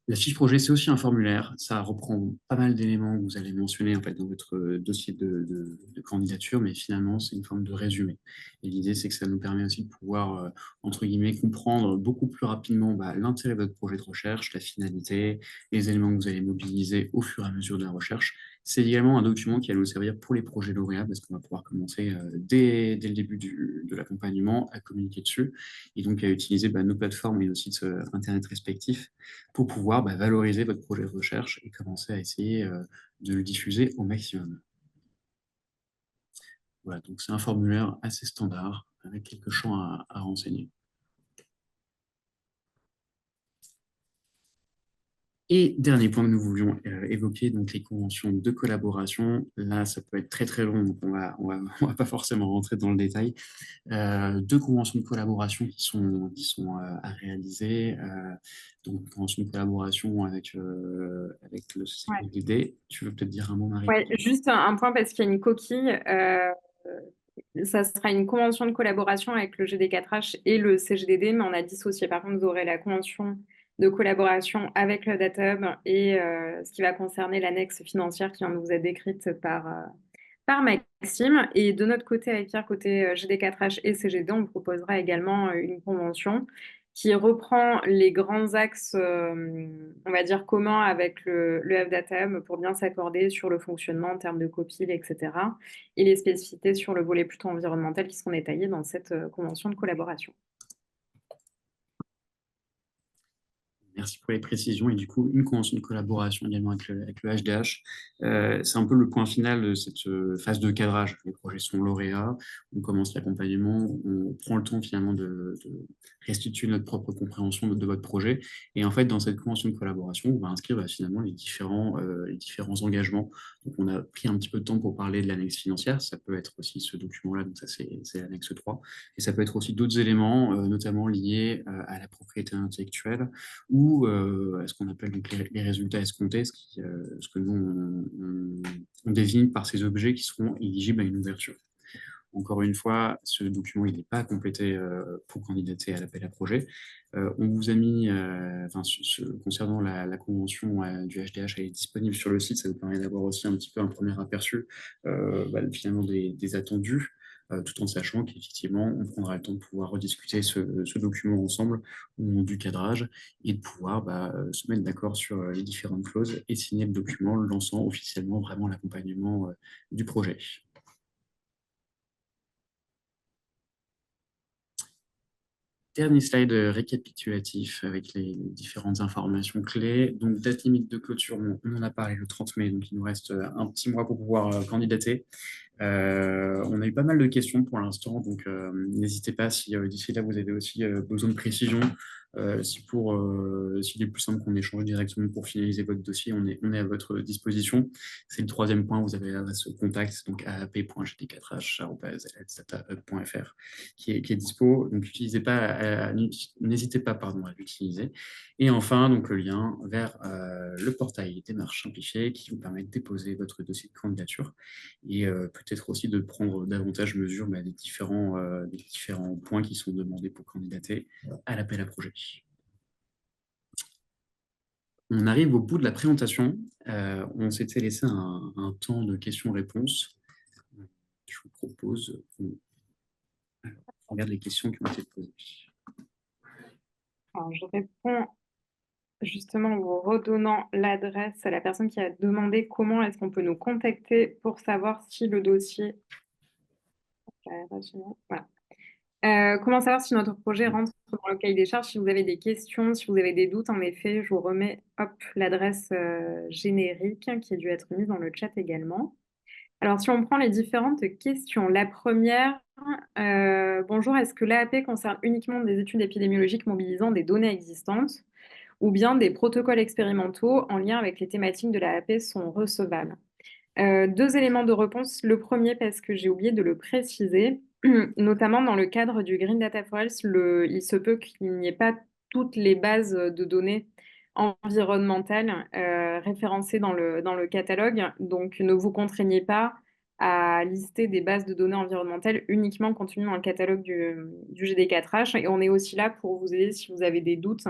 La fiche projet, c'est aussi un formulaire. Ça reprend pas mal d'éléments que vous allez mentionner en fait, dans votre dossier de candidature, mais finalement, c'est une forme de résumé. Et l'idée, c'est que ça nous permet aussi de pouvoir, entre guillemets, comprendre beaucoup plus rapidement l'intérêt de votre projet de recherche, la finalité, les éléments que vous allez mobiliser au fur et à mesure de la recherche. C'est également un document qui va nous servir pour les projets lauréats, parce qu'on va pouvoir commencer dès le début de l'accompagnement à communiquer dessus, et donc à utiliser nos plateformes et nos sites internet respectifs pour pouvoir valoriser votre projet de recherche et commencer à essayer de le diffuser au maximum. Voilà, donc c'est un formulaire assez standard avec quelques champs à renseigner. Et dernier point que nous voulions évoquer, donc les conventions de collaboration. Là, ça peut être très très long, donc on va pas forcément rentrer dans le détail. Deux conventions de collaboration qui sont à réaliser. Donc, une convention de collaboration avec le Ouais. CGD. Tu veux peut-être dire un mot, Marie? Ouais, juste un point parce qu'il y a une coquille. Ça sera une convention de collaboration avec le GD4H et le CGDD, mais on a dissocié. Par contre, vous aurez la convention de collaboration avec le Data Hub et ce qui va concerner l'annexe financière qui vient de vous être décrite par Maxime. Et de notre côté, avec Pierre, côté GD4H et CGD, on proposera également une convention qui reprend les grands axes, on va dire, communs avec le F-Data Hub pour bien s'accorder sur le fonctionnement en termes de copie, etc. Et les spécificités sur le volet plutôt environnemental qui seront détaillées dans cette convention de collaboration. Merci pour les précisions. Et du coup, une convention de collaboration également avec le HDH. C'est un peu le point final de cette phase de cadrage. Les projets sont lauréats, on commence l'accompagnement, on prend le temps finalement de restituer notre propre compréhension de votre projet. Et en fait, dans cette convention de collaboration, on va inscrire finalement les différents engagements. Donc, on a pris un petit peu de temps pour parler de l'annexe financière. Ça peut être aussi ce document-là, donc ça c'est l'annexe 3. Et ça peut être aussi d'autres éléments, notamment liés à la propriété intellectuelle ou à ce qu'on appelle donc les résultats escomptés, ce que nous, on désigne par ces objets qui seront éligibles à une ouverture. Encore une fois, ce document il n'est pas complété pour candidater à l'appel à projet. On vous a mis, concernant la convention du HDH, elle est disponible sur le site, ça vous permet d'avoir aussi un petit peu un premier aperçu finalement des attendus. Tout en sachant qu'effectivement, on prendra le temps de pouvoir rediscuter ce document ensemble au moment du cadrage et de pouvoir se mettre d'accord sur les différentes clauses et signer le document, lançant officiellement vraiment l'accompagnement du projet. Dernier slide récapitulatif avec les différentes informations clés. Donc, date limite de clôture, on en a parlé le 30 mai, donc il nous reste un petit mois pour pouvoir candidater. On a eu pas mal de questions pour l'instant, donc n'hésitez pas si d'ici là vous avez aussi besoin de précision. S'il est plus simple qu'on échange directement pour finaliser votre dossier, on est à votre disposition. C'est le troisième point, vous avez l'adresse contact, donc aap.gt4h@datahub.fr qui est dispo. Donc n'hésitez pas à l'utiliser. Et enfin, donc le lien vers le portail démarche simplifiée qui vous permet de déposer votre dossier de candidature et peut-être aussi de prendre davantage mesure des différents points qui sont demandés pour candidater à l'appel à projet. On arrive au bout de la présentation. On s'était laissé un temps de questions-réponses. Je vous propose qu'on regarde les questions qui ont été posées. Alors, je réponds justement en vous redonnant l'adresse à la personne qui a demandé comment est-ce qu'on peut nous contacter pour savoir si le dossier... Voilà. Comment savoir si notre projet rentre dans le cahier des charges? Si vous avez des questions, si vous avez des doutes, en effet, je vous remets l'adresse générique qui a dû être mise dans le chat également. Alors, si on prend les différentes questions, la première, bonjour, est-ce que l'AAP concerne uniquement des études épidémiologiques mobilisant des données existantes ou bien des protocoles expérimentaux en lien avec les thématiques de l'AAP sont recevables? Deux éléments de réponse. Le premier, parce que j'ai oublié de le préciser, notamment dans le cadre du Green Data Forest, il se peut qu'il n'y ait pas toutes les bases de données environnementales référencées dans le catalogue. Donc, ne vous contraignez pas à lister des bases de données environnementales uniquement contenues dans le catalogue du GD4H. Et on est aussi là pour vous aider si vous avez des doutes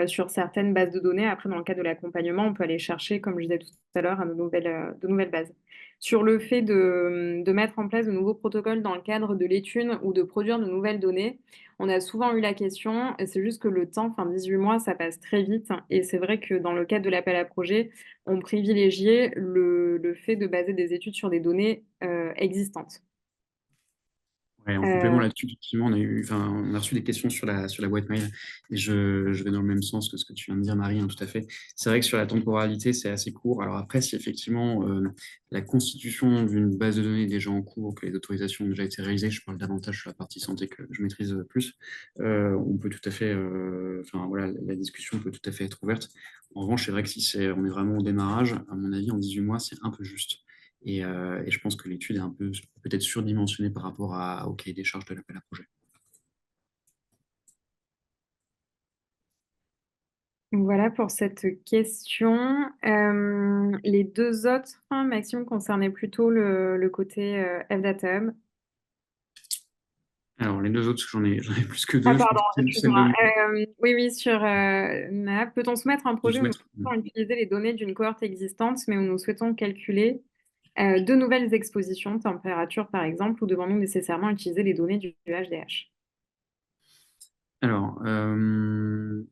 sur certaines bases de données. Après, dans le cadre de l'accompagnement, on peut aller chercher, comme je disais tout à l'heure, de nouvelles bases. Sur le fait de mettre en place de nouveaux protocoles dans le cadre de l'étude ou de produire de nouvelles données, on a souvent eu la question, et c'est juste que le temps, enfin 18 mois, ça passe très vite. Et c'est vrai que dans le cadre de l'appel à projet, on privilégiait le fait de baser des études sur des données existantes. Ouais, en complément Euh, là-dessus, effectivement, on a reçu des questions sur la boîte mail et je vais dans le même sens que ce que tu viens de dire, Marie, hein, tout à fait. C'est vrai que sur la temporalité, c'est assez court. Alors après, si effectivement la constitution d'une base de données est déjà en cours, que les autorisations ont déjà été réalisées, je parle davantage sur la partie santé que je maîtrise plus, on peut tout à fait, enfin voilà, la discussion peut tout à fait être ouverte. En revanche, c'est vrai que on est vraiment au démarrage, à mon avis, en 18 mois, c'est un peu juste. Et je pense que l'étude est un peu peut-être surdimensionnée par rapport au cahier des charges de l'appel à projet. Voilà pour cette question. Les deux autres, hein, Maxime, concernaient plutôt le côté FData Hub. Alors, les deux autres, j'en ai plus que Ah, deux. Je pense pardon, que celle excuse-moi. de Oui, oui, sur NAP, peut-on soumettre un de projet où nous soumettre. souhaitons utiliser les données d'une cohorte existante, mais où nous souhaitons calculer de nouvelles expositions, température par exemple, ou devons-nous nécessairement utiliser les données du HDH? Alors,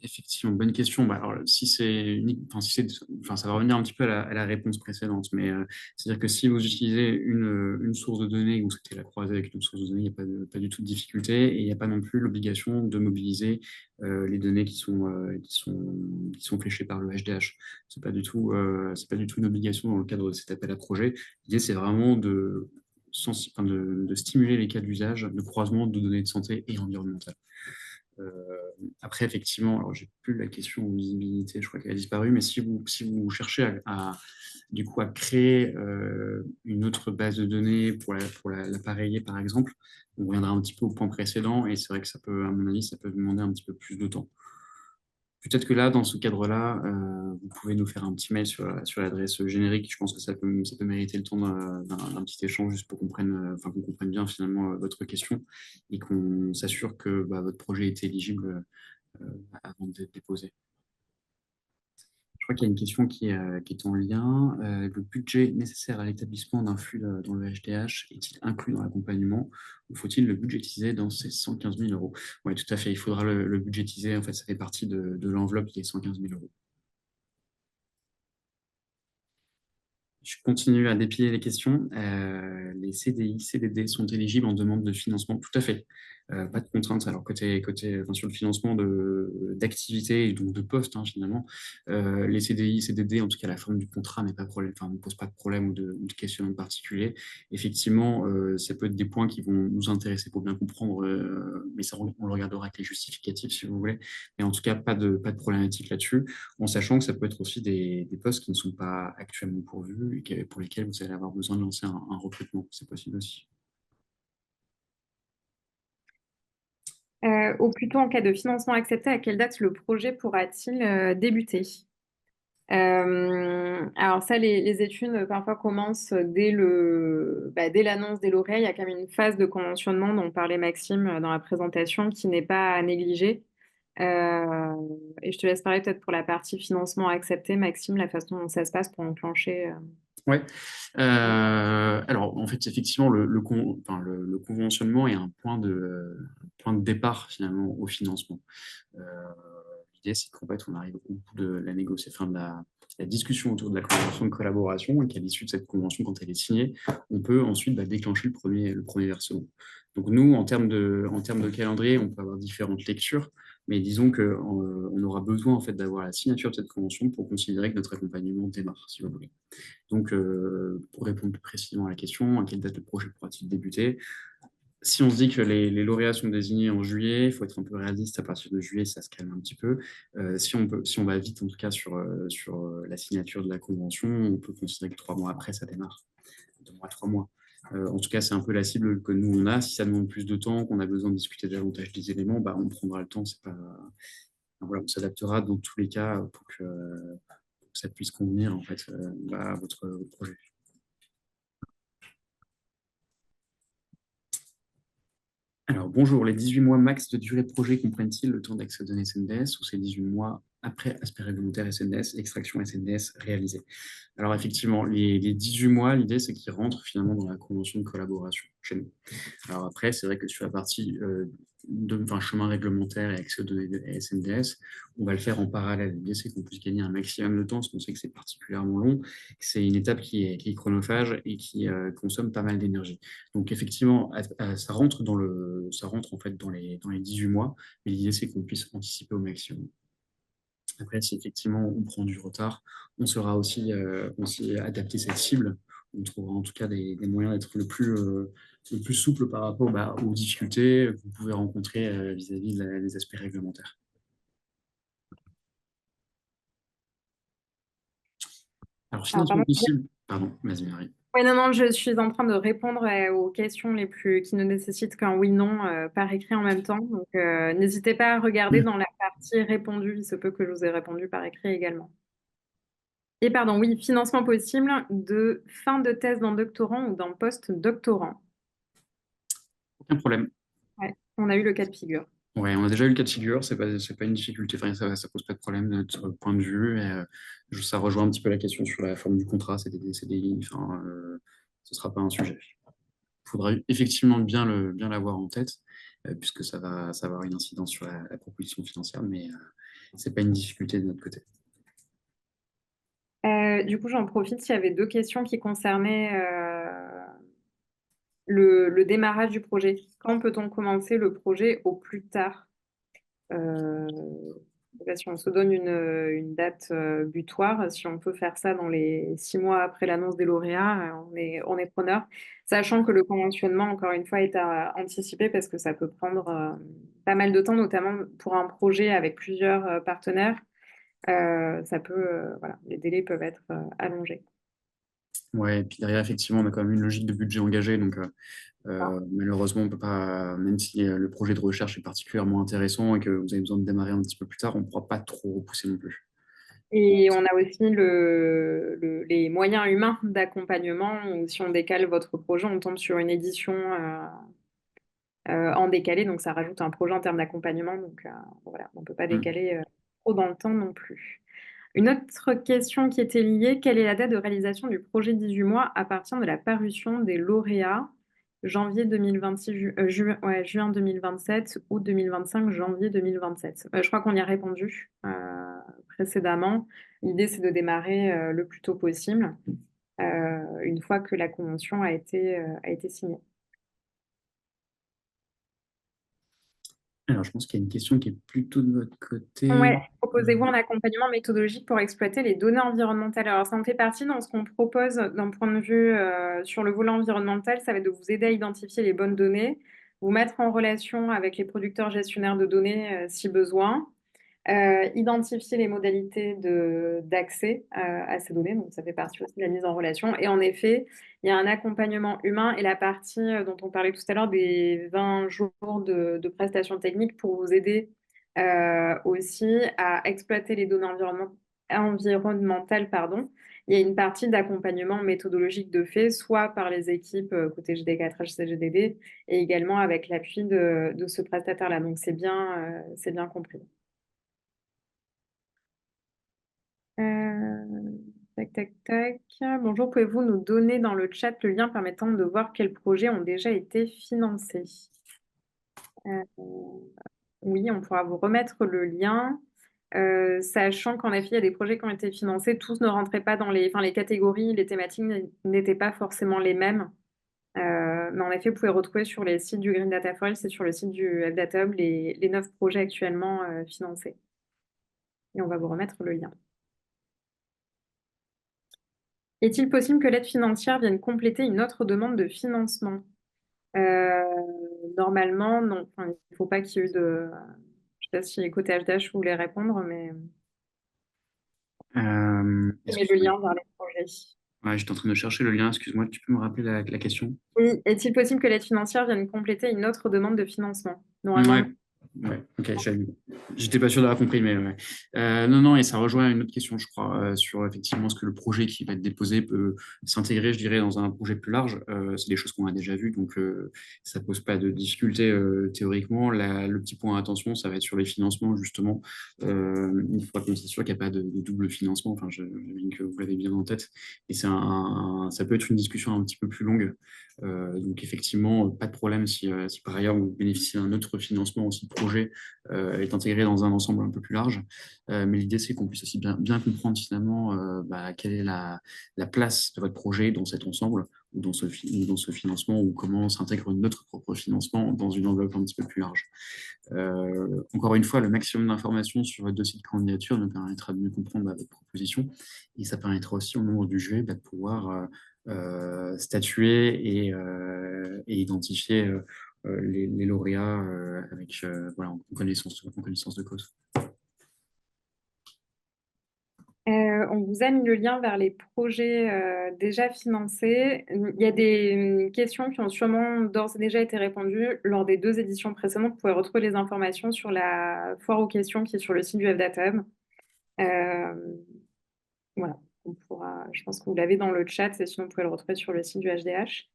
effectivement, bonne question. Bah, alors, si c'est unique, enfin, ça va revenir un petit peu à la réponse précédente, mais c'est-à-dire que si vous utilisez une source de données et que vous souhaitez la croiser avec une autre source de données, il n'y a pas du tout de difficulté et il n'y a pas non plus l'obligation de mobiliser les données qui sont fléchées par le HDH. C'est pas du tout une obligation dans le cadre de cet appel à projet. L'idée, c'est vraiment de stimuler les cas d'usage de croisement de données de santé et environnementales. Euh, Après, effectivement, alors j'ai plus la question de visibilité, je crois qu'elle a disparu, mais si vous cherchez du coup, à créer une autre base de données pour l'appareiller, par exemple, on reviendra un petit peu au point précédent, et c'est vrai que ça peut, à mon avis, ça peut demander un petit peu plus de temps. Peut-être que là, dans ce cadre-là, vous pouvez nous faire un petit mail sur l'adresse générique. Je pense que ça peut mériter le temps d'un petit échange juste pour qu'on comprenne bien finalement votre question et qu'on s'assure que votre projet est éligible avant d'être déposé. Je crois qu'il y a une question qui est en lien. Le budget nécessaire à l'établissement d'un flux dans le HDH est-il inclus dans l'accompagnement ou faut-il le budgétiser dans ces 115 000 euros? Oui, tout à fait. Il faudra le budgétiser. En fait, ça fait partie de l'enveloppe qui est 115 000 euros. Je continue à dépiler les questions. Les CDI, CDD sont éligibles en demande de financement. Tout à fait. Pas de contraintes. Alors, enfin, sur le financement d'activités et donc de postes, hein, finalement, les CDI, CDD, en tout cas la forme du contrat n'est pas problème, enfin, ne pose pas de problème ou de questionnement particulier. Effectivement, ça peut être des points qui vont nous intéresser pour bien comprendre, mais ça, on le regardera avec les justificatifs si vous voulez. Mais en tout cas, pas de problématique là-dessus, en sachant que ça peut être aussi des postes qui ne sont pas actuellement pourvus et pour lesquels vous allez avoir besoin de lancer un recrutement. C'est possible aussi. Ou plutôt en cas de financement accepté, à quelle date le projet pourra-t-il débuter? Alors ça, les études parfois commencent dès l'annonce, dès lauréat. Il y a quand même une phase de conventionnement dont parlait Maxime dans la présentation qui n'est pas à négliger. Euh, et je te laisse parler peut-être pour la partie financement accepté, Maxime, la façon dont ça se passe pour enclencher. Ouais. Alors, en fait, effectivement, le conventionnement est un point de départ, finalement, au financement. Euh, L'idée, c'est qu'en fait, on arrive au bout de la négociation, enfin, la discussion autour de la convention de collaboration, et qu'à l'issue de cette convention, quand elle est signée, on peut ensuite déclencher le premier versement. Donc, nous, en termes de calendrier, on peut avoir différentes lectures, mais disons qu'on on aura besoin en fait, d'avoir la signature de cette convention pour considérer que notre accompagnement démarre, si vous voulez. Donc, pour répondre plus précisément à la question, à quelle date le projet pourra-t-il débuter? Si on se dit que les lauréats sont désignés en juillet, il faut être un peu réaliste. À partir de juillet, ça se calme un petit peu. Si on va vite, en tout cas, sur la signature de la convention, on peut considérer que 3 mois après, ça démarre. 2 mois, 3 mois. En tout cas, c'est un peu la cible que nous, on a. Si ça demande plus de temps, qu'on a besoin de discuter davantage des éléments, on prendra le temps. C'est pas... Voilà, on s'adaptera dans tous les cas pour que ça puisse convenir en fait, à votre projet. Alors, bonjour, les 18 mois max de durée de projet comprennent-ils le temps d'accès aux données SNDS ou ces 18 mois après aspect réglementaire SNDS, extraction SNDS réalisée? Alors, effectivement, les 18 mois, l'idée, c'est qu'ils rentrent finalement dans la convention de collaboration chez nous. Alors après, c'est vrai que sur la partie chemin réglementaire et accès aux données de SNDS, on va le faire en parallèle. L'idée, c'est qu'on puisse gagner un maximum de temps, parce qu'on sait que c'est particulièrement long. C'est une étape qui est chronophage et qui consomme pas mal d'énergie. Donc effectivement, ça rentre en fait dans les 18 mois, mais l'idée, c'est qu'on puisse anticiper au maximum. Après, si effectivement on prend du retard, on saura aussi adapter cette cible. On trouvera en tout cas des moyens d'être le plus souple par rapport aux difficultés que vous pouvez rencontrer vis-à-vis des aspects réglementaires. Alors, Alors, financement pardon. possible. Pardon, vas-y, Marie. Oui, non, non, je suis en train de répondre aux questions qui ne nécessitent qu'un oui-non par écrit en même temps. Donc, n'hésitez pas à regarder dans la partie répondue. Il se peut que je vous ai répondu par écrit également. Et pardon, oui, financement possible de fin de thèse d'un doctorant ou d'un post-doctorant. Aucun problème. Ouais, on a eu le cas de figure. Ouais, on a déjà eu le cas de figure, c'est pas une difficulté, enfin, ça pose pas de problème de notre point de vue. Ça rejoint un petit peu la question sur la forme du contrat, CDD, CDI, enfin, ce sera pas un sujet. Il faudra effectivement bien l'avoir en tête, puisque ça va avoir une incidence sur la proposition financière, mais c'est pas une difficulté de notre côté. Du coup, j'en profite, il y avait deux questions qui concernaient le démarrage du projet. Quand peut-on commencer le projet au plus tard? Euh, je sais pas si on se donne une date butoir, si on peut faire ça dans les 6 mois après l'annonce des lauréats, on est preneur, sachant que le conventionnement, encore une fois, est à anticiper parce que ça peut prendre pas mal de temps, notamment pour un projet avec plusieurs partenaires. Voilà, les délais peuvent être allongés. Ouais, et puis derrière, effectivement, on a quand même une logique de budget engagé, donc malheureusement, on peut pas, même si le projet de recherche est particulièrement intéressant et que vous avez besoin de démarrer un petit peu plus tard, on ne pourra pas trop repousser non plus. Et on a aussi les moyens humains d'accompagnement, où si on décale votre projet, on tombe sur une édition en décalé, donc ça rajoute un projet en termes d'accompagnement. Donc voilà, on ne peut pas Mm. décaler trop dans le temps non plus. Une autre question qui était liée, quelle est la date de réalisation du projet 18 mois à partir de la parution des lauréats? Janvier 2026, juin 2027, août 2025, janvier 2027. Je crois qu'on y a répondu précédemment. L'idée, c'est de démarrer le plus tôt possible, une fois que la convention a été signée. Alors, je pense qu'il y a une question qui est plutôt de votre côté. Ouais, proposez-vous un accompagnement méthodologique pour exploiter les données environnementales? Alors, ça en fait partie dans ce qu'on propose d'un point de vue sur le volet environnemental, ça va être de vous aider à identifier les bonnes données, vous mettre en relation avec les producteurs gestionnaires de données si besoin, identifier les modalités d'accès à ces données, donc ça fait partie aussi de la mise en relation. Et en effet, il y a un accompagnement humain et la partie dont on parlait tout à l'heure des 20 jours de prestations techniques pour vous aider aussi à exploiter les données environnementales, pardon. Il y a une partie d'accompagnement méthodologique de fait, soit par les équipes côté GD4H, CGDD, et également avec l'appui de ce prestataire-là. Donc c'est bien compris. Tac, tac, tac. Bonjour, pouvez-vous nous donner dans le chat le lien permettant de voir quels projets ont déjà été financés? Euh, oui, on pourra vous remettre le lien, sachant qu'en effet, il y a des projets qui ont été financés. Tous ne rentraient pas enfin, les catégories, les thématiques n'étaient pas forcément les mêmes. Mais en effet, vous pouvez retrouver sur les sites du Green Data Forest et sur le site du FData Hub les 9 projets actuellement financés. Et on va vous remettre le lien. Est-il possible que l'aide financière vienne compléter une autre demande de financement? Euh, Normalement, non. Enfin, il ne faut pas qu'il y ait eu de... Je ne sais pas si côté HDH vous voulez répondre, mais mais le Excuse-moi. lien vers les projets. Ouais, j'étais en train de chercher le lien. Excuse-moi, tu peux me rappeler la question? Oui, est-il possible que l'aide financière vienne compléter une autre demande de financement? Normalement, Ouais, non. Ouais, ok, j'étais pas sûr d'avoir compris, mais ouais. Non, non, et ça rejoint une autre question, je crois, sur effectivement ce que le projet qui va être déposé peut s'intégrer, je dirais, dans un projet plus large. C'est des choses qu'on a déjà vues, donc ça pose pas de difficulté théoriquement. Le petit point d'attention, ça va être sur les financements, justement. Il faudra qu'on s'assure qu'il n'y a pas de double financement. Enfin, j'imagine que vous l'avez bien en tête. Et ça peut être une discussion un petit peu plus longue. Donc effectivement, pas de problème si par ailleurs vous bénéficiez d'un autre financement aussi de projet est intégré dans un ensemble un peu plus large. Mais l'idée, c'est qu'on puisse aussi bien comprendre finalement quelle est la place de votre projet dans cet ensemble ou dans ce financement ou comment s'intègre notre propre financement dans une enveloppe un petit peu plus large. Encore une fois, le maximum d'informations sur votre dossier de candidature nous permettra de mieux comprendre votre proposition et ça permettra aussi au moment du jury de pouvoir statuer et identifier les lauréats avec voilà, en connaissance de cause. On vous a mis le lien vers les projets déjà financés. Il y a des questions qui ont sûrement d'ores et déjà été répondues lors des 2 éditions précédentes. Vous pouvez retrouver les informations sur la foire aux questions qui est sur le site du FDATA Hub. Voilà, je pense que vous l'avez dans le chat, et sinon vous pouvez le retrouver sur le site du HDH.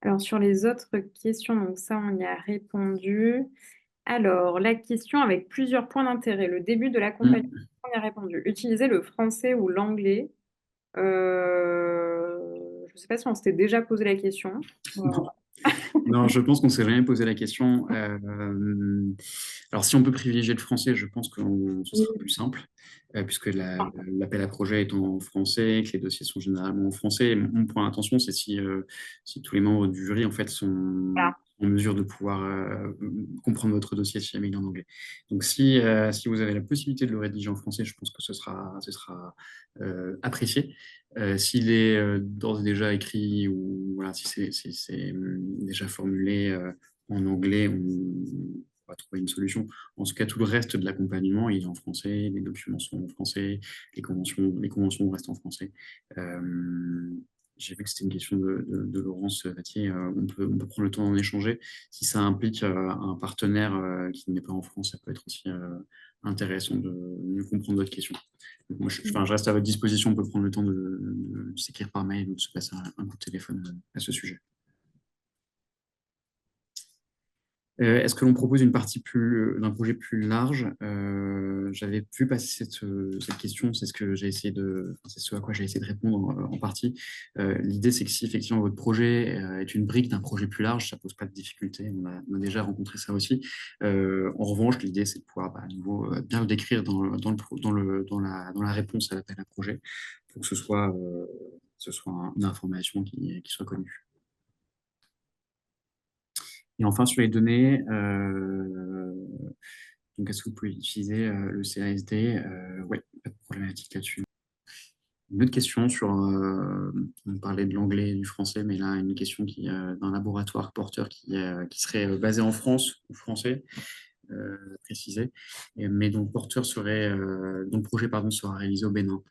Alors sur les autres questions, donc ça on y a répondu. Alors la question avec plusieurs points d'intérêt, le début de l'accompagnement, on y a répondu. Utiliser le français ou l'anglais. Je ne sais pas si on s'était déjà posé la question. Non, je pense qu'on s'est jamais posé la question. Alors, si on peut privilégier le français, je pense que ce sera plus simple, puisque l'appel à projet est en français, que les dossiers sont généralement en français. Et mon point d'attention, c'est si tous les membres du jury en fait sont Voilà. en mesure de pouvoir comprendre votre dossier si jamais il est en anglais. Donc, si vous avez la possibilité de le rédiger en français, je pense que ce sera apprécié. S'il est d'ores et déjà écrit ou voilà, si c'est déjà formulé en anglais, on va trouver une solution. En tout cas, tout le reste de l'accompagnement, il est en français, les documents sont en français, les conventions restent en français. J'ai vu que c'était une question de Laurence Vattier. On peut prendre le temps d'en échanger. Si ça implique un partenaire qui n'est pas en France, ça peut être aussi intéressant de mieux comprendre votre question. Donc, moi, je reste à votre disposition. On peut prendre le temps de s'écrire par mail ou de se passer un coup de téléphone à ce sujet. Est-ce que l'on propose une partie d'un projet plus large? J'avais vu passer cette question, c'est ce à quoi j'ai essayé de répondre en partie. L'idée, c'est que si effectivement votre projet est une brique d'un projet plus large, ça pose pas de difficulté. On a déjà rencontré ça aussi. En revanche, l'idée, c'est de pouvoir à nouveau bien le décrire dans la réponse à l'appel à projet pour que ce soit une information qui soit connue. Et enfin, sur les données, donc est-ce que vous pouvez utiliser le CASD? Oui, pas de problématique là-dessus. Une autre question on parlait de l'anglais et du français, mais là, une question d'un laboratoire porteur qui serait basé en France ou français, précisé, mais dont le projet pardon, sera réalisé au Bénin.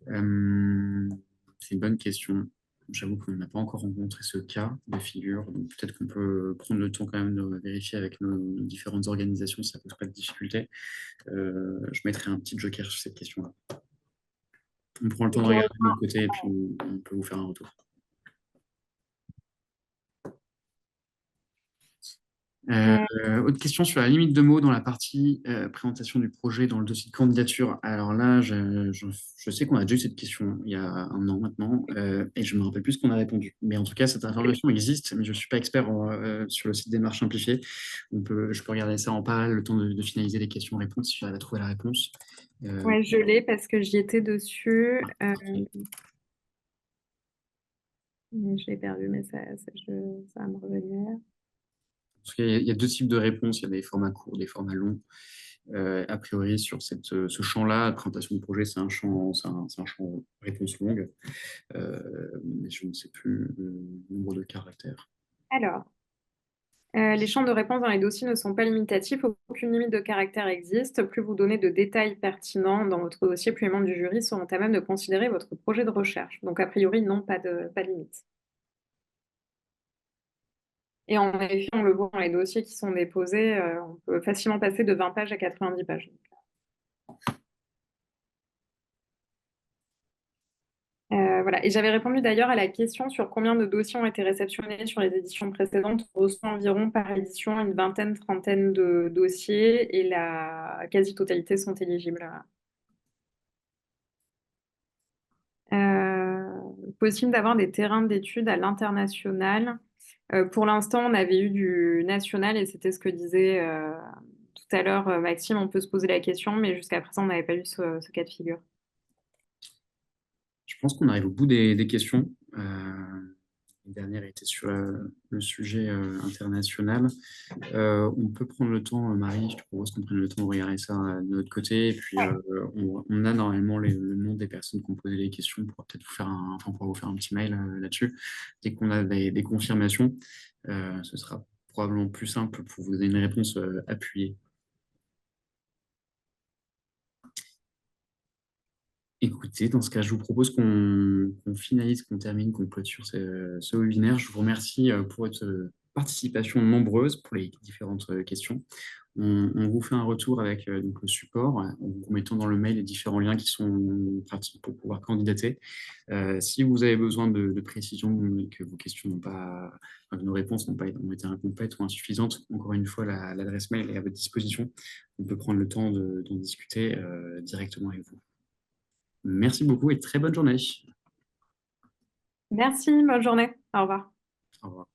C'est une bonne question. J'avoue qu'on n'a pas encore rencontré ce cas de figure, donc peut-être qu'on peut prendre le temps quand même de vérifier avec nos différentes organisations si ça ne pose pas de difficulté. Je mettrai un petit joker sur cette question-là. On prend le temps de regarder de notre côté et puis on peut vous faire un retour. Autre question sur la limite de mots dans la partie présentation du projet dans le dossier de candidature. Alors là, je sais qu'on a déjà eu cette question il y a un an maintenant et je ne me rappelle plus ce qu'on a répondu. Mais en tout cas, cette information existe, mais je ne suis pas expert sur le site Démarche Simplifiée. Je peux regarder ça en parallèle, le temps de finaliser les questions-réponses si j'arrive à trouver la réponse. Ouais, je l'ai parce que j'y étais dessus. Je l'ai perdu, mais ça va me revenir. Parce qu'il y a 2 types de réponses. Il y a des formats courts, des formats longs. A priori, sur ce champ-là, la présentation de projet, c'est un champ réponse longue. Mais je ne sais plus le nombre de caractères. Alors, les champs de réponse dans les dossiers ne sont pas limitatifs. Aucune limite de caractère existe. Plus vous donnez de détails pertinents dans votre dossier, plus les membres du jury seront à même de considérer votre projet de recherche. Donc, a priori, non, pas de limite. Et en effet, on le voit dans les dossiers qui sont déposés, on peut facilement passer de 20 pages à 90 pages. Voilà. Et j'avais répondu d'ailleurs à la question sur combien de dossiers ont été réceptionnés sur les éditions précédentes. On reçoit environ par édition une vingtaine, trentaine de dossiers et la quasi-totalité sont éligibles. Possible d'avoir des terrains d'études à l'international. Pour l'instant, on avait eu du national et c'était ce que disait tout à l'heure Maxime. On peut se poser la question, mais jusqu'à présent, on n'avait pas eu ce cas de figure. Je pense qu'on arrive au bout des questions. La dernière était sur le sujet international. On peut prendre le temps, Marie, je te propose qu'on prenne le temps de regarder ça de notre côté. Et puis, on a normalement le nom des personnes qui ont posé les questions. On pourra peut-être on pourra vous faire un petit mail là-dessus. Dès qu'on a des confirmations, ce sera probablement plus simple pour vous donner une réponse appuyée. Écoutez, dans ce cas, je vous propose qu'on finalise, qu'on termine, qu'on clôture ce webinaire. Je vous remercie pour votre participation nombreuse, pour les différentes questions. On vous fait un retour avec donc le support, en vous mettant dans le mail les différents liens qui sont pratiques pour pouvoir candidater. Si vous avez besoin de précision et que vos questions n'ont pas, enfin, que nos réponses ont été incomplètes ou insuffisantes, encore une fois, l'adresse mail est à votre disposition. On peut prendre le temps d'en discuter directement avec vous. Merci beaucoup et très bonne journée. Merci, bonne journée. Au revoir. Au revoir.